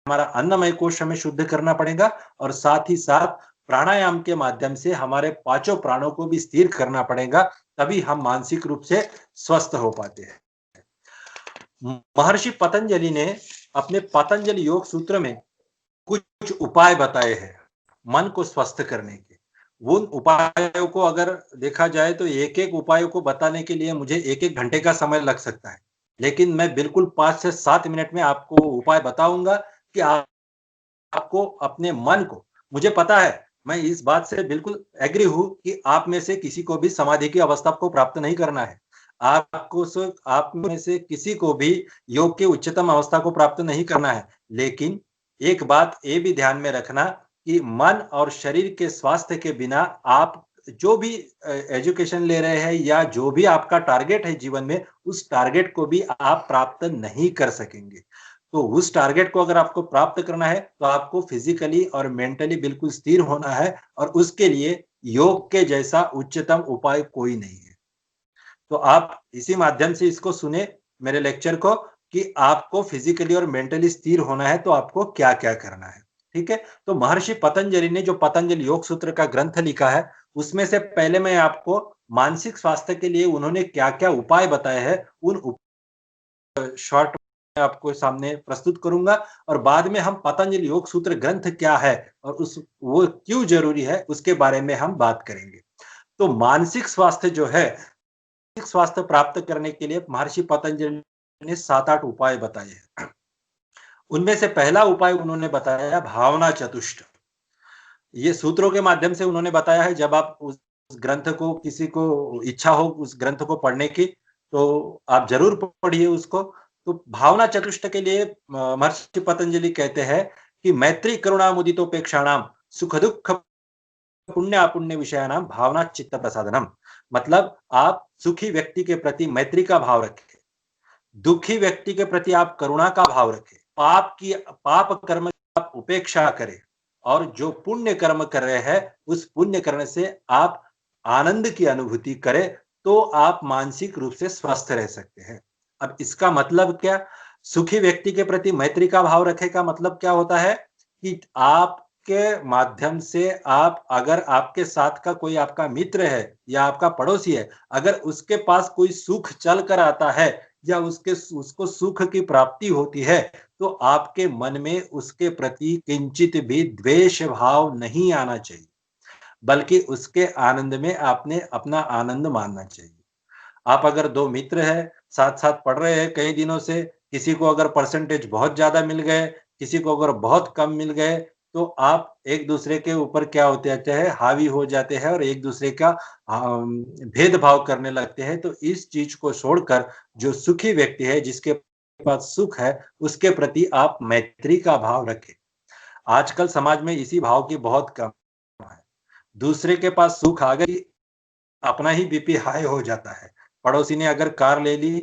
हमारा अन्नमय कोश हमें शुद्ध करना पड़ेगा और साथ ही साथ प्राणायाम के माध्यम से हमारे पांचों प्राणों को भी स्थिर करना पड़ेगा, तभी हम मानसिक रूप से स्वस्थ हो पाते हैं। महर्षि पतंजलि ने अपने पतंजलि योग सूत्र में कुछ उपाय बताए हैं मन को स्वस्थ करने के। उन उपायों को अगर देखा जाए तो एक-एक उपायों को बताने के लिए मुझे 1-1 घंटे का समय लग सकता है। लेकिन मैं बिल्कुल 5 से 7 मिनट में आपको उपाय बताऊँगा कि आपको अपने मन को, मुझे पता है, मैं इस बात से बिल्कुल एग्री हूँ कि आप में से किसी को भी समाधि की अवस्था को प्राप्त नहीं करना है। आप में से किसी को भी योग की उच्चतम अवस्था को प्राप्त नहीं करना है। लेकिन एक बात ये भी ध्यान में रखना कि मन और शरीर के स्वास्थ्य के बिना आप जो भी एजुकेशन ले रहे हैं या जो भी आपका टारगेट है जीवन में, उस टारगेट को भी आप प्राप्त नहीं कर सकेंगे। तो उस टारगेट को अगर आपको प्राप्त करना है, तो आपको फिजिकली और मेंटली बिल्कुल स्थिर होना है और उसके लिए योग के जैसा उच्चतम उपाय कोई नहीं है। तो आप इसी माध्यम से इसको सुने मेरे लेक्चर को कि आपको फिजिकली और मेंटली स्थिर होना है तो आपको क्या-क्या करना है। ठीक है? तो महर्षि पतंजलि ने जो पतंजलि योग सूत्र का ग्रंथ लिखा है, उसमें से पहले मैं आपको मानसिक स्वास्थ्य के लिए उन्होंने क्या-क्या उपाय बताए हैं, उन शॉर्ट में आपको सामने प्रस्तुत करूंगा और बाद में हम पतंजलि योग सूत्र ग्रंथ क्या है और उस वो क्यों जरूरी है उसके बारे में हम बात करेंगे। तो मानसिक स्वास्थ्य जो है, मानसिक स्वास्थ्य प्राप्त करने के लिए महर्षि पतंजलि ने 7-8 उपाय बताए हैं। उनमें से पहला उपाय उन्होंने बताया भावना चतुष्ट। ये सूत्रों के माध्यम से उन्होंने बताया है, जब आप उस ग्रंथ को, किसी को इच्छा हो उस ग्रंथ को पढ़ने की, तो आप जरूर पढ़िए उसको। तो भावना चतुष्ट के लिए महर्षि पतंजलि कहते हैं कि मैत्री करुणा मुदितोपेक्षाणाम सुख दुख पुण्य अपुण्य विषयानाम भावना चित्त प्रसादनम। मतलब आप सुखी व्यक्ति के प्रति मैत्री का भाव रखें, दुखी व्यक्ति के प्रति आप करुणा का भाव रखें, पाप कर्म की आप उपेक्षा करें और जो पुण्य कर्म कर रहे हैं उस पुण्य करने से आप आनंद की अनुभूति करें, तो आप मानसिक रूप से स्वस्थ रह सकते हैं। अब इसका मतलब क्या? सुखी व्यक्ति के प्रति मैत्री का भाव रखे का मतलब क्या होता है कि आपके माध्यम से आप, अगर आपके साथ का कोई आपका मित्र है या आपका पड़ोसी है, अगर उसके पास कोई सुख चल कर आता है या उसको सुख की प्राप्ति होती है, तो आपके मन में उसके प्रति किंचित भी द्वेष भाव नहीं आना चाहिए, बल्कि उसके आनंद में आपने अपना आनंद मानना चाहिए। आप अगर 2 मित्र हैं, साथ-साथ पढ़ रहे हैं कई दिनों से, किसी को अगर परसेंटेज बहुत ज़्यादा मिल गए, किसी को अगर बहुत कम मिल गए, तो आप एक-दूसरे के ऊपर क्या होते जाते हैं, हावी हो जाते हैं और एक-दूसरे का भेदभाव करने लगते हैं। तो इस चीज़ को छोड़कर जो सुखी व्यक्ति है, जिसके पास सुख है, उसके प्रति आप मैत्री का भाव रखें। आजकल समाज में इसी भाव की बहुत कम है। दूसरे के पास सुख आ गई, अपना ही बीपी हाई हो जाता है। पड़ोसी ने अगर कार ले ली,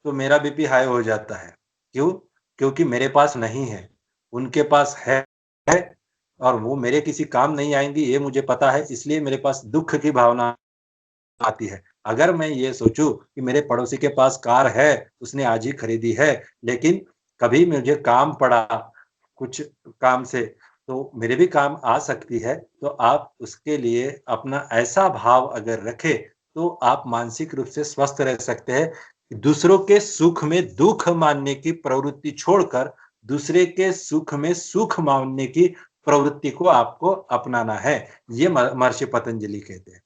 तो मेरा बीपी हाई हो जाता है। क्यों? क्योंकि मेरे पास नहीं है, उनके पास है और वो मेरे किसी काम नहीं आएँगी, ये मुझे पता है, इसलिए मेरे पास दुःख की भावना आती है। अगर मैं ये सोचूँ कि मेरे पड़ोसी के पास कार है, उसने आज ही खरीदी है, लेकिन कभी मुझे काम पड़ा, कुछ काम से, तो मेरे भी काम आ सकती है, तो आप उसके लिए अपना ऐसा भाव अगर रखें, तो आप मानसिक रूप से स्वस्थ रह सकते हैं। दूसरों के सुख में दुःख मानने की प्रवृत्ति छोड़कर, दूसरे के सुख में सुख मानने की प्रवृत्ति को आपको अपनाना है। ये महर्षि पतंजलि कहते हैं।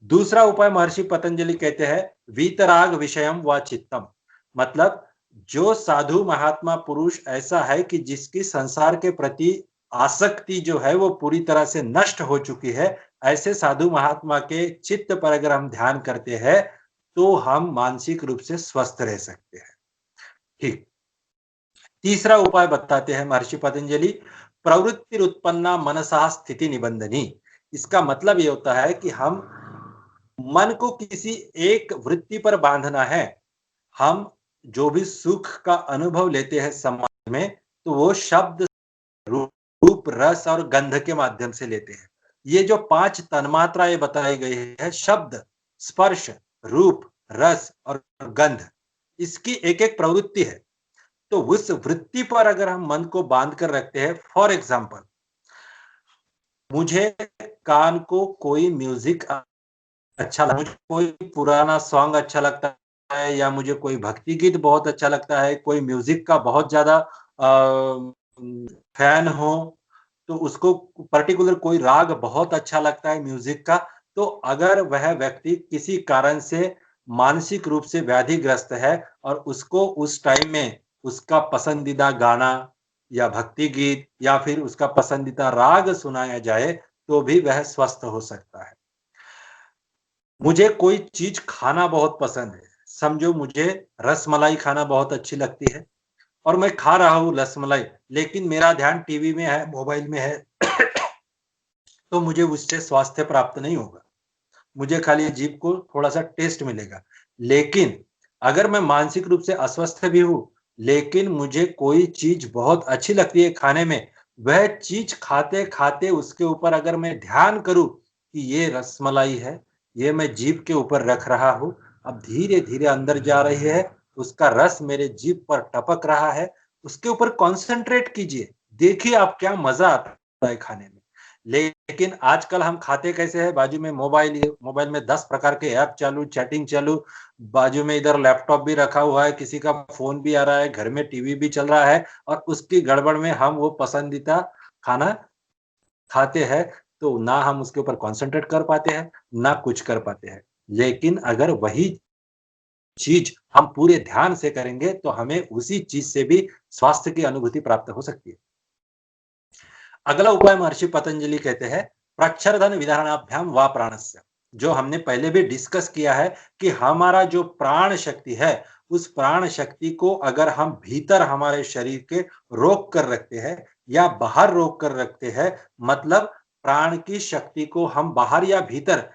दूसरा उपाय महर्षि पतंजलि कहते हैं वीतराग विषयम व चित्तम। मतलब जो साधु महात्मा पुरुष ऐसा है कि जिसकी संसार के प्रति आसक्ति जो है वो पूरी तरह से नष्ट हो चुकी है, ऐसे साधु महात्मा के चित्त पर अगर हम ध्यान करते हैं, तो हम मानसिक रूप से स्वस्थ रह सकते हैं। ठीक। तीसरा उपाय बताते हैं महर्षि पतंजलि, प्रवृत्ति उत्पन्ना मनसा स्थिति निबंधनी। इसका मतलब ये होता है कि हम मन को किसी एक वृत्ति पर बांधना है। हम जो भी सुख का अनुभव लेते हैं समाज में, तो वो शब्द, रूप, रस और गंध के माध्यम से लेते हैं। ये जो 5 तन्मात्राएं बताई गई है, शब्द, स्पर्श, रूप, रस और गंध, इसकी एक-एक प्रवृत्ति है। तो उस वृत्ति पर अगर हम मन को बांध कर रखते हैं, फॉर एग्जाम्पल मुझे कान को कोई म्यूजिक अच्छा लगता है, मुझे कोई पुराना सॉन्ग अच्छा लगता है या मुझे कोई भक्ति गीत बहुत अच्छा लगता है, कोई म्यूजिक का बहुत ज्यादा फैन हो, तो उसको पर्टिकुलर कोई राग बहुत अच्छा लगता है म्यूजिक का, तो अगर वह व्यक्ति किसी कारण से मानसिक रूप से व्याधिग्रस्त है और उसको उस टाइम में उसका पसंदीदा गाना या भक्ति गीत या फिर उसका पसंदीदा राग सुनाया जाए तो भी वह स्वस्थ हो सकता है। मुझे कोई चीज खाना बहुत पसंद है, समझो मुझे रसमलाई खाना बहुत अच्छी लगती है और मैं खा रहा हूँ रसमलाई, लेकिन मेरा ध्यान टीवी में है, मोबाइल में है तो मुझे उससे स्वास्थ्य प्राप्त नहीं होगा, मुझे खाली जीभ को थोड़ा-सा टेस्ट मिलेगा। लेकिन अगर मैं मानसिक रूप से अस्वस्थ भी हूँ, लेकिन मुझे कोई चीज़ बहुत अच्छी लगती है खाने में, वह चीज़ खाते-खाते उसके ऊपर अगर मैं ध्यान करूँ कि ये रसमलाई है, ये मैं जीभ के ऊपर रख रहा हूँ, अब धीरे-धीरे अंदर जा रही है, उसका रस मेरे जीभ पर टपक रहा है, उसके ऊपर कॉन्सन्ट्रेट कीजिए, देखिए आप क्या मज़ा आता है खाने में। लेकिन आजकल हम खाते कैसे हैं, बाजू में मोबाइल में 10 प्रकार के ऐप चालू, चैटिंग चालू, बाजू में इधर लैपटॉप भी रखा हुआ है, किसी का फ़ोन भी आ रहा है, घर में टीवी भी चल रहा है और उसकी गड़बड़ में हम वो पसंदीदा खाना खाते हैं, तो ना हम उसके ऊपर कॉन्सन्ट्रेट कर पाते हैं, ना कुछ कर पाते हैं। लेकिन अगर वही चीज़ हम पूरे ध्यान से करेंगे, तो हमें उसी चीज़ से भी स्वास्थ्य की अनुभूति प्राप्त हो सकती है। अगला उपाय महर्षि पतंजलि कहते हैं, प्रच्छरधन विधानाभ्याम वा प्राणस्य, जो हमने पहले भी डिस्कस किया है कि हमारा जो प्राण शक्ति है, उस प्राण शक्ति को अगर हम भीतर हमारे शरीर के रोक कर रखते हैं या बाहर रोक कर रखते हैं, मतलब प्राण की शक्ति को हम बाहर या भीतर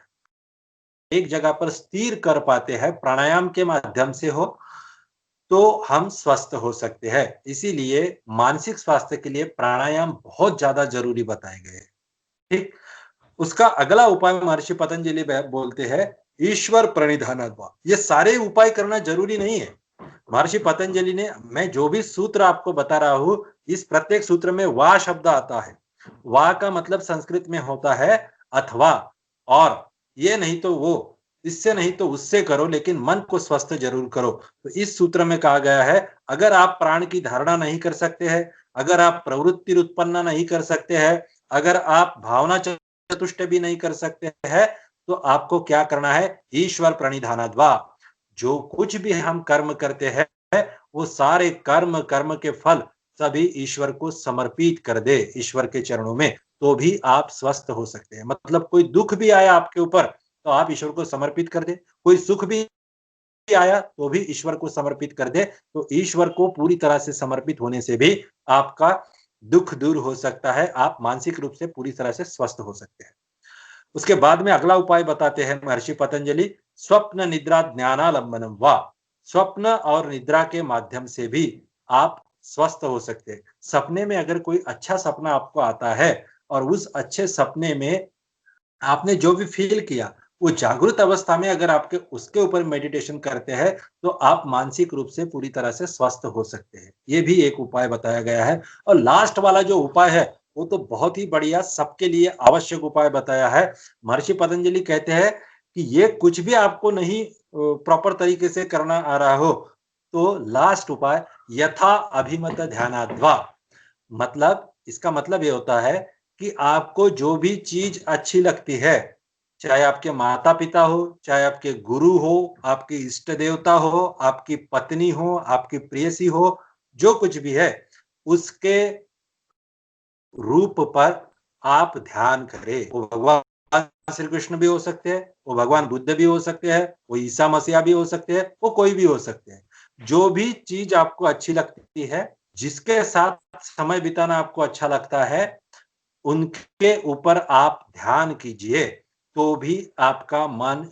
एक जगह पर स्थिर कर पाते हैं, प्राणायाम के माध्यम से हो, तो हम स्वस्थ हो सकते हैं। इसीलिए मानसिक स्वास्थ्य के लिए प्राणायाम बहुत ज़्यादा ज़रूरी बताए गए हैं। ठीक? उसका अगला उपाय महर्षि पतंजलि बोलते हैं, ईश्वर प्रणिधानाद्वा। ये सारे उपाय करना ज़रूरी नहीं है। महर्षि पतंजलि ने, मैं जो भी सूत्र आपको बता रहा हूँ, इस प्रत्येक सूत्र में वा शब्द आता है। वा का मतलब संस्कृत में होता है अथवा, और ये नहीं तो वो, इससे नहीं तो उससे करो, लेकिन मन को स्वस्थ जरूर करो। तो इस सूत्र में कहा गया है, अगर आप प्राण की धारणा नहीं कर सकते हैं, अगर आप प्रवृत्ति उत्पन्न नहीं कर सकते हैं, अगर आप भावना चतुष्ट भी नहीं कर सकते हैं, तो आपको क्या करना है, ईश्वर प्रणिधानाद्वा। जो कुछ भी हम कर्म करते हैं, वो सारे कर्म के फल सभी ईश्वर को समर्पित कर दे, ईश्वर के चरणों में, तो भी आप स्वस्थ हो सकते हैं। मतलब कोई दुख भी आया आपके ऊपर, तो आप ईश्वर को समर्पित कर दे, कोई सुख भी आया तो भी ईश्वर को समर्पित कर दे, तो ईश्वर को पूरी तरह से समर्पित होने से भी आपका दुख दूर हो सकता है, आप मानसिक रूप से पूरी तरह से स्वस्थ हो सकते हैं। उसके बाद में अगला उपाय बताते हैं महर्षि पतंजलि, स्वप्न निद्रा ज्ञानालंबनम वा। स्वप्न और निद्रा के माध्यम से भी आप स्वस्थ हो सकते हैं। सपने में अगर कोई अच्छा सपना आपको आता है और उस अच्छे सपने में आपने जो भी फील किया, वो जागृत अवस्था में अगर आपके उसके ऊपर मेडिटेशन करते हैं, तो आप मानसिक रूप से पूरी तरह से स्वस्थ हो सकते हैं। ये भी एक उपाय बताया गया है। और लास्ट वाला जो उपाय है, वो तो बहुत ही बढ़िया, सबके लिए आवश्यक उपाय बताया है। महर्षि पतंजलि कहते हैं कि ये कुछ भी आपको नहीं प्रॉपर तरीके से करना आ रहा हो, तो लास्ट उपाय यथा अभिमत ध्यानाद्वा। मतलब इसका मतलब ये होता है कि आपको जो भी चीज अच्छी लगती है, चाहे आपके माता पिता हो, चाहे आपके गुरु हो, आपके इष्ट देवता हो, आपकी पत्नी हो, आपकी प्रेयसी हो, जो कुछ भी है, उसके रूप पर आप ध्यान करें। वो भगवान श्री कृष्ण भी हो सकते हैं, वो भगवान बुद्ध भी हो सकते हैं, वो ईसा मसीहा भी हो सकते हैं, वो कोई भी हो सकते हैं। जो भी चीज आपको अच्छी लगती है, जिसके साथ समय बिताना आपको अच्छा लगता है, उनके ऊपर आप ध्यान कीजिए, तो भी आपका मन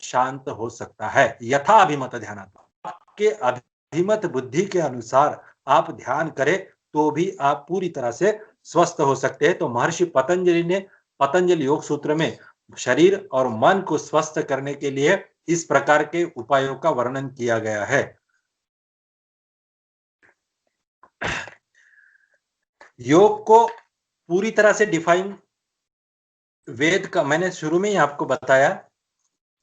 शांत हो सकता है। यथा अभिमत ध्यानात्मा, आपके अभिमत बुद्धि के अनुसार आप ध्यान करें, तो भी आप पूरी तरह से स्वस्थ हो सकते हैं। तो महर्षि पतंजलि ने पतंजलि योग सूत्र में शरीर और मन को स्वस्थ करने के लिए इस प्रकार के उपायों का वर्णन किया गया है। योग को पूरी तरह से डिफाइन वेद का, मैंने शुरू में ही आपको बताया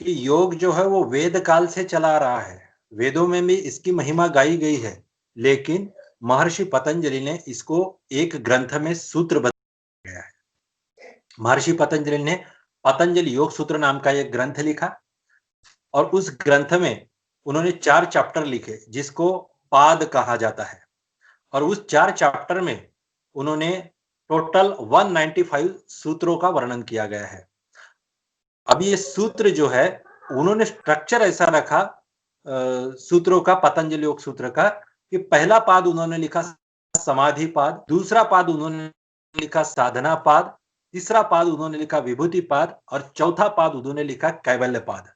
कि योग जो है वो वेद काल से चला आ रहा है, वेदों में भी इसकी महिमा गाई गई है, लेकिन महर्षि पतंजलि ने इसको एक ग्रंथ में सूत्रबद्ध किया है। महर्षि पतंजलि ने पतंजलि योग सूत्र नाम का एक ग्रंथ लिखा और उस ग्रंथ में उन्होंने 4 चैप्टर लिखे जिसको पाद कहा जाता है, और उस 4 चैप्टर में उन्होंने टोटल 195 सूत्रों का वर्णन किया गया है। अब ये सूत्र जो है उन्होंने स्ट्रक्चर ऐसा रखा सूत्रों का, पतंजलि योग सूत्र का, कि पहला पाद उन्होंने लिखा समाधि पाद, दूसरा पाद उन्होंने लिखा साधना पाद, तीसरा पाद उन्होंने लिखा विभूति पाद और चौथा पाद उन्होंने लिखा कैवल्य पाद।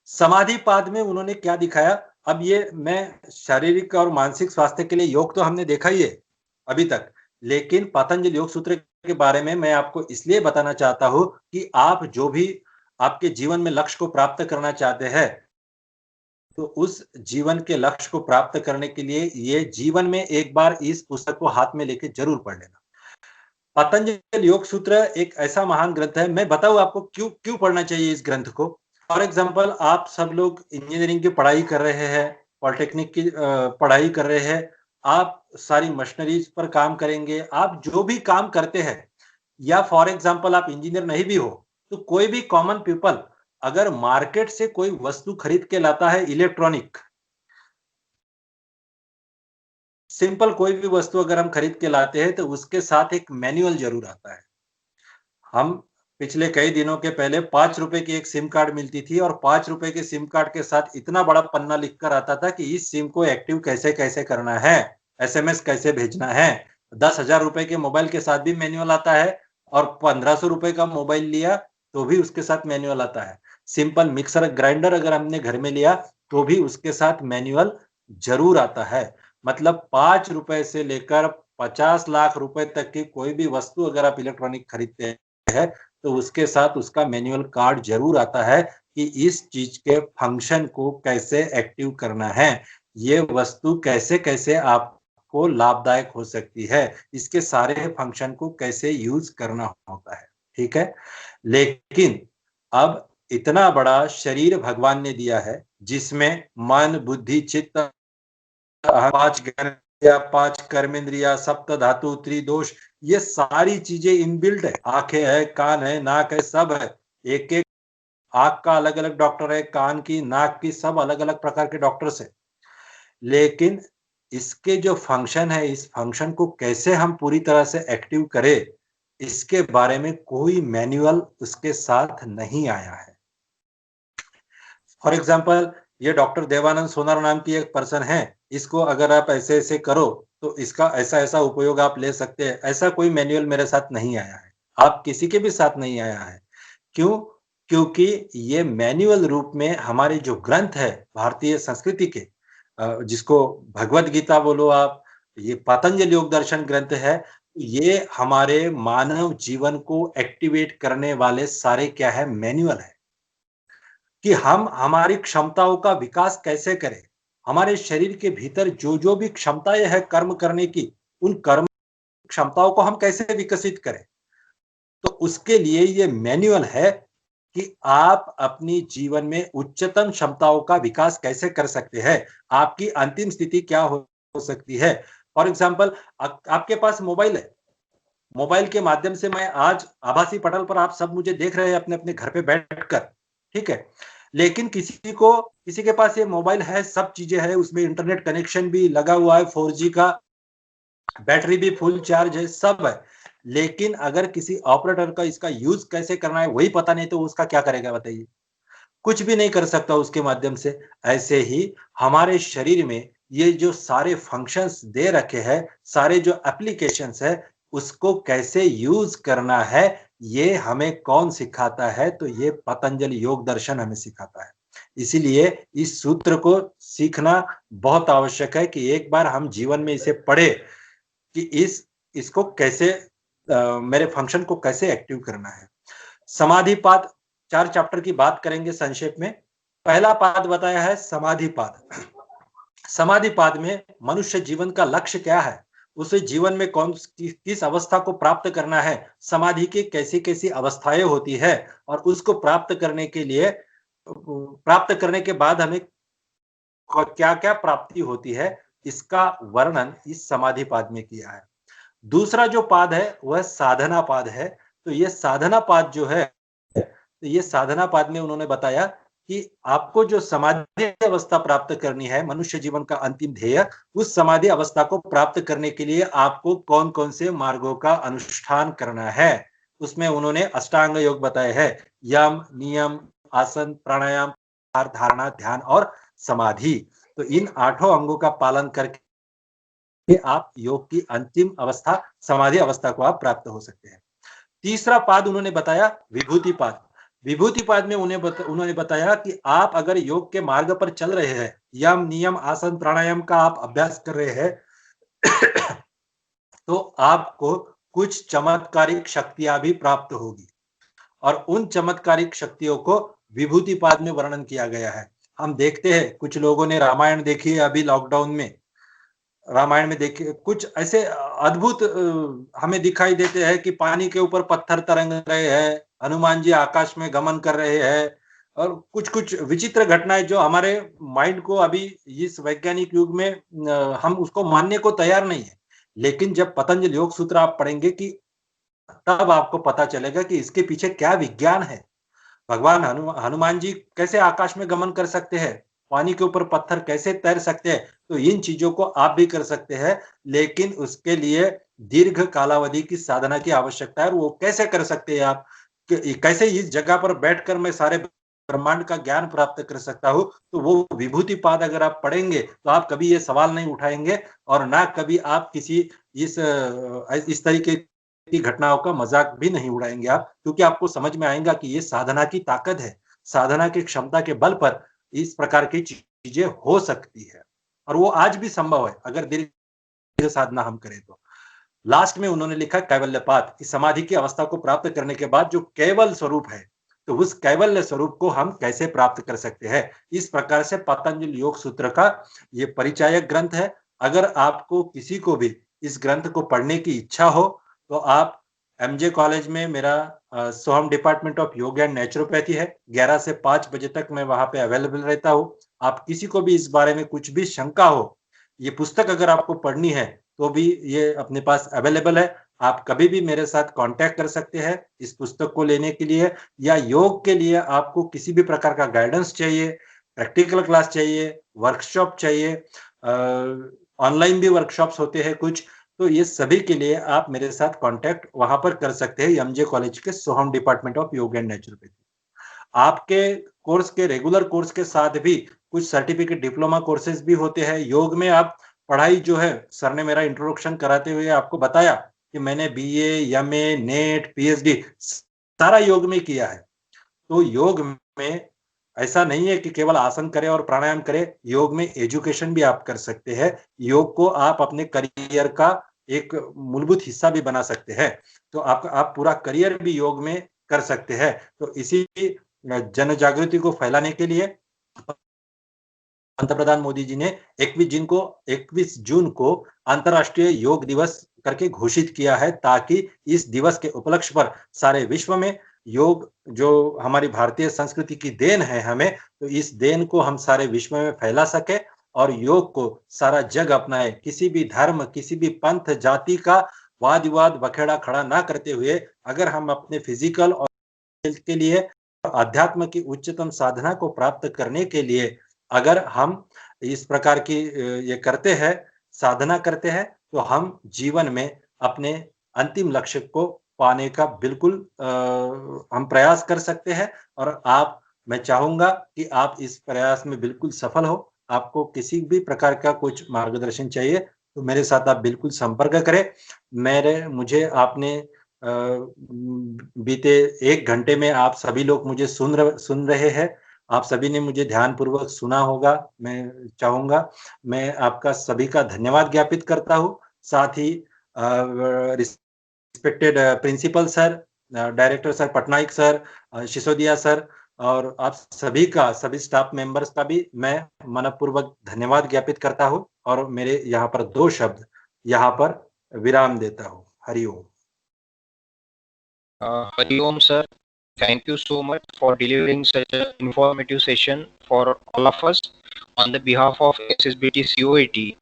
समाधि पाद में उन्होंने क्या दिखाया, अब ये मैं शारीरिक और मानसिक स्वास्थ्य के लिए योग तो हमने देखा ही है अभी तक, लेकिन पतंजलि योग सूत्र के बारे में मैं आपको इसलिए बताना चाहता हूं कि आप जो भी आपके जीवन में लक्ष्य को प्राप्त करना चाहते हैं, तो उस जीवन के लक्ष्य को प्राप्त करने के लिए ये जीवन में एक बार इस पुस्तक को हाथ में लेके जरूर पढ़ लेना। पतंजलि योग सूत्र एक ऐसा महान ग्रंथ है, मैं बताऊं आपको क्यों क्यों पढ़ना चाहिए इस ग्रंथ को। फॉर एग्जाम्पल, आप सब लोग इंजीनियरिंग की पढ़ाई कर रहे हैं, पॉलिटेक्निक की पढ़ाई कर रहे हैं, आप सारी मशीनरीज पर काम करेंगे, आप जो भी काम करते हैं, या फॉर एग्जाम्पल आप इंजीनियर नहीं भी हो, तो कोई भी कॉमन पीपल अगर मार्केट से कोई वस्तु खरीद के लाता है इलेक्ट्रॉनिक, सिंपल कोई भी वस्तु अगर हम खरीद के लाते हैं तो उसके साथ एक मैनुअल जरूर आता है। हम पिछले कई दिनों के पहले 5 रुपए की एक सिम कार्ड मिलती थी और 5 रुपए के सिम कार्ड के साथ इतना बड़ा पन्ना लिखकर आता था कि इस सिम को एक्टिव कैसे कैसे करना है, एसएमएस कैसे भेजना है। 10,000 रुपए के मोबाइल के साथ भी मैनुअल आता है और 1500 रुपए का मोबाइल लिया तो भी उसके साथ मैनुअल आता है। सिंपल मिक्सर ग्राइंडर अगर हमने घर में लिया तो भी उसके साथ मैनुअल जरूर आता है। मतलब 5 रुपए से लेकर 50 लाख रुपए तक की कोई भी वस्तु अगर आप इलेक्ट्रॉनिक खरीदते हैं तो उसके साथ उसका मैनुअल कार्ड जरूर आता है कि इस चीज के फंक्शन को कैसे एक्टिव करना है, ये वस्तु कैसे कैसे आपको लाभदायक हो सकती है, इसके सारे फंक्शन को कैसे यूज करना होता है। ठीक है, लेकिन अब इतना बड़ा शरीर भगवान ने दिया है जिसमें मन बुद्धि चित्त 5 ज्ञानेंद्रिया 5 कर्मेंद्रिया सप्त धातु त्रिदोष, ये सारी चीजें इनबिल्ट है। आंखें है, कान है, नाक है, सब है। एक एक आंख का अलग अलग डॉक्टर है, कान की नाक की सब अलग अलग प्रकार के डॉक्टर्स है, लेकिन इसके जो फंक्शन है, इस फंक्शन को कैसे हम पूरी तरह से एक्टिव करें, इसके बारे में कोई मैनुअल उसके साथ नहीं आया है। फॉर एग्जाम्पल, ये डॉक्टर देवानंद सोनार नाम की एक पर्सन है, इसको अगर आप ऐसे ऐसे करो तो इसका ऐसा ऐसा उपयोग आप ले सकते हैं, ऐसा कोई मैनुअल मेरे साथ नहीं आया है, आप किसी के भी साथ नहीं आया है। क्यों? क्योंकि ये मैनुअल रूप में हमारे जो ग्रंथ है भारतीय संस्कृति के, जिसको भगवत गीता बोलो आप, ये पतंजलि योग दर्शन ग्रंथ है, ये हमारे मानव जीवन को एक्टिवेट करने वाले सारे क्या है, मैनुअल है कि हम हमारी क्षमताओं का विकास कैसे करें, हमारे शरीर के भीतर जो जो भी क्षमताएं है कर्म करने की, उन कर्म क्षमताओं को हम कैसे विकसित करें। तो उसके लिए ये मैनुअल है कि आप अपनी जीवन में उच्चतम क्षमताओं का विकास कैसे कर सकते हैं, आपकी अंतिम स्थिति क्या हो सकती है। फॉर एग्जाम्पल, आपके पास मोबाइल है, मोबाइल के माध्यम से मैं आज आभासी पटल पर आप सब मुझे देख रहे हैं अपने अपने घर पे बैठकर, ठीक है, लेकिन किसी के पास ये मोबाइल है, सब चीजें है, उसमें इंटरनेट कनेक्शन भी लगा हुआ है, 4G का, बैटरी भी फुल चार्ज है, सब है, लेकिन अगर किसी ऑपरेटर का इसका यूज कैसे करना है वही पता नहीं तो उसका क्या करेगा बताइए, कुछ भी नहीं कर सकता उसके माध्यम से। ऐसे ही हमारे शरीर में ये जो सारे फंक्शंस दे रखे हैं, सारे जो एप्लीकेशंस है, उसको कैसे यूज करना है, ये हमें कौन सिखाता है, तो ये पतंजलि योग दर्शन हमें सिखाता है। इसीलिए इस सूत्र को सीखना बहुत आवश्यक है कि एक बार हम जीवन में इसे पढ़े कि इसको कैसे मेरे फंक्शन को कैसे एक्टिव करना है। समाधि पाद 4 चैप्टर की बात करेंगे संक्षेप में। पहला पाद बताया है समाधि पाद। समाधि पाद में मनुष्य जीवन का लक्ष्य क्या है, उसे जीवन में किस अवस्था को प्राप्त करना है, समाधि की कैसी-कैसी अवस्थाएँ होती है और उसको प्राप्त करने के लिए प्राप्त करने के बाद हमें क्या-क्या प्राप्ति होती है, इसका वर्णन इस समाधि पाद में किया है। दूसरा जो पाद है, वह साधना पाद है। तो ये साधना पाद जो है, तो ये साधना पाद में उन्होंने बताया कि आपको जो समाधि अवस्था प्राप्त करनी है, मनुष्य जीवन का अंतिम ध्येय, उस समाधि अवस्था को प्राप्त करने के लिए आपको कौन-कौन से मार्गों का अनुष्ठान करना है। उसमें उन्होंने अष्टांग योग बताए हैं, यम, नियम, आसन, प्राणायाम, धारणा, ध्यान और समाधि। तो इन 8 अंगों का पालन करके कि आप योग की अंतिम अवस्था, समाधि अवस्था को आप प्राप्त हो सकते हैं। तीसरा पाद उन्होंने बताया विभूति पाद। विभूति पाद में उन्होंने बताया कि आप अगर योग के मार्ग पर चल रहे हैं, यम, नियम, आसन, प्राणायाम का आप अभ्यास कर रहे हैं, तो आपको कुछ चमत्कारिक शक्तियां भी प्राप्त होगी और उन चमत्कारिक शक्तियों को विभूति पाद में वर्णन किया गया है। हम देखते हैं कुछ लोगों ने रामायण देखी है अभी लॉकडाउन में। रामायण में देखिए कुछ ऐसे अद्भुत हमें दिखाई देते हैं कि पानी के ऊपर पत्थर तरंग रहे हैं, हनुमान जी आकाश में गमन कर रहे हैं और कुछ-कुछ विचित्र घटनाएं जो हमारे माइंड को अभी इस वैज्ञानिक युग में हम उसको मानने को तैयार नहीं है। लेकिन जब पतंजलि योग सूत्र आप पढ़ेंगे कि तब आपको पता चलेगा कि इसके पीछे क्या विज्ञान है। भगवान हनुमान जी कैसे आकाश में गमन कर सकते हैं, पानी के ऊपर पत्थर कैसे तैर सकते हैं, तो इन चीजों को आप भी कर सकते हैं, लेकिन उसके लिए दीर्घ कालावधि की साधना की आवश्यकता है और वो कैसे कर सकते हैं आप? कैसे इस जगह पर बैठकर मैं सारे ब्रह्मांड का ज्ञान प्राप्त कर सकता हूँ, तो वो विभूति पाद अगर आप पढ़ेंगे, तो आप कभी ये सवाल नहीं उठाएँगे और ना कभी आप किसी इस तरीके की घटनाओं का मज़ाक भी नहीं उड़ाएँगे आप, क्योंकि आपको समझ में आएगा कि ये साधना की ताकत है। साधना की क्षमता के बल पर इस प्रकार की चीज़ें हो सकती है और वो आज भी संभव है, अगर दीर्घ साधना हम करें तो। लास्ट में उन्होंने लिखा कैवल्यपात कि समाधि की अवस्था को प्राप्त करने के बाद जो केवल स्वरूप है, तो उस कैवल्य स्वरूप को हम कैसे प्राप्त कर सकते हैं। इस प्रकार से पतंजलि योग सूत्र का ये परिचायक ग्रंथ है। अगर आपको किसी को भी इस ग्रंथ को पढ़ने की इच्छा हो, तो आप एमजे कॉलेज में मेरा Soham department of yoga and naturopathy है। 11 से 5 बजे तक मैं वहाँ पे अवेलेबल रहता हूँ। आप किसी को भी इस बारे में कुछ भी शंका हो, ये पुस्तक अगर आपको पढ़नी है, तो भी ये अपने पास अवेलेबल है। आप कभी भी मेरे साथ कांटेक्ट कर सकते हैं इस पुस्तक को लेने के लिए या योग के लिए आपको किसी भी प्रकार का गाइडेंस चाहिए, प्रैक्टिकल क्लास चाहिए, वर्कशॉप चाहिए, ऑनलाइन भी वर्कशॉप्स होते हैं कुछ, तो ये सभी के लिए आप मेरे साथ कांटेक्ट वहाँ पर कर सकते हैं एमजे कॉलेज के Soham department of yoga and naturopathy. आपके कोर्स के रेगुलर कोर्स के साथ भी कुछ सर्टिफिकेट डिप्लोमा कोर्सेज भी होते हैं। योग में आप पढ़ाई जो है, सर ने मेरा इंट्रोडक्शन कराते हुए आपको बताया कि मैंने बीए, एमए, नेट, पीएचडी सारा योग में किया है। तो योग में ऐसा नहीं है कि केवल आसन करें और प्राणायाम करें, योग में एजुकेशन भी आप कर सकते हैं। योग को आप अपने करियर का एक मूलभूत हिस्सा भी बना सकते हैं। तो आप पूरा करियर भी योग में कर सकते हैं। तो इसी जन जागृति को फैलाने के लिए पंतप्रधान मोदी जी ने 21 जून को अंतर्राष्ट्रीय योग दिवस करके घोषित किया है, ताकि इस दिवस के उपलक्ष्य पर सारे विश्व में योग जो हमारी भारतीय संस्कृति की देन है हमें, तो इस देन को हम सारे विश्व में फैला सके और योग को सारा जग अपनाए। किसी भी धर्म, किसी भी पंथ, जाति का वाद विवाद बखेड़ा खड़ा ना करते हुए, अगर हम अपने फिजिकल और हेल्थ के लिए, अध्यात्म की उच्चतम साधना को प्राप्त करने के लिए अगर हम इस प्रकार की ये करते हैं, साधना करते हैं, तो हम जीवन में अपने अंतिम लक्ष्य को पाने का बिल्कुल हम प्रयास कर सकते हैं और मैं चाहूँगा कि आप इस प्रयास में बिल्कुल सफल हो। आपको किसी भी प्रकार का कुछ मार्गदर्शन चाहिए, तो मेरे साथ आप बिल्कुल संपर्क करें। मुझे आपने बीते 1 घंटे में आप सभी लोग मुझे सुन रहे हैं। आप सभी ने मुझे ध्यानपूर्वक सुना होगा। मैं चाहूँगा, मैं आपका सभी का धन्यवाद ज्ञापित करता हूँ। साथ ही respected principal sir, director sir Patnaik sir, Sisodia sir और आप सभी स्टाफ मेंबर्स का भी मैं मनःपूर्वक धन्यवाद ज्ञापित करता हूँ और मेरे यहाँ पर 2 शब्द यहाँ पर विराम देता हूँ। Hariom. Hariom sir, thank you so much for delivering such an informative session for all of us. On the behalf of SSBT COET,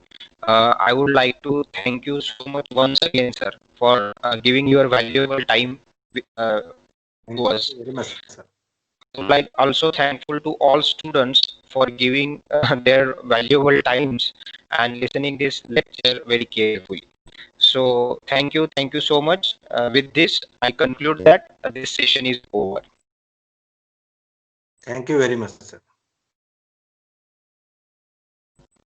I would like to thank you so much once again, sir, for giving your valuable time uh, Thank to us. you very much, sir. Like also thankful to all students for giving their valuable times and listening this lecture very carefully. So thank you so much. With this, I conclude that this session is over. Thank you very much, sir.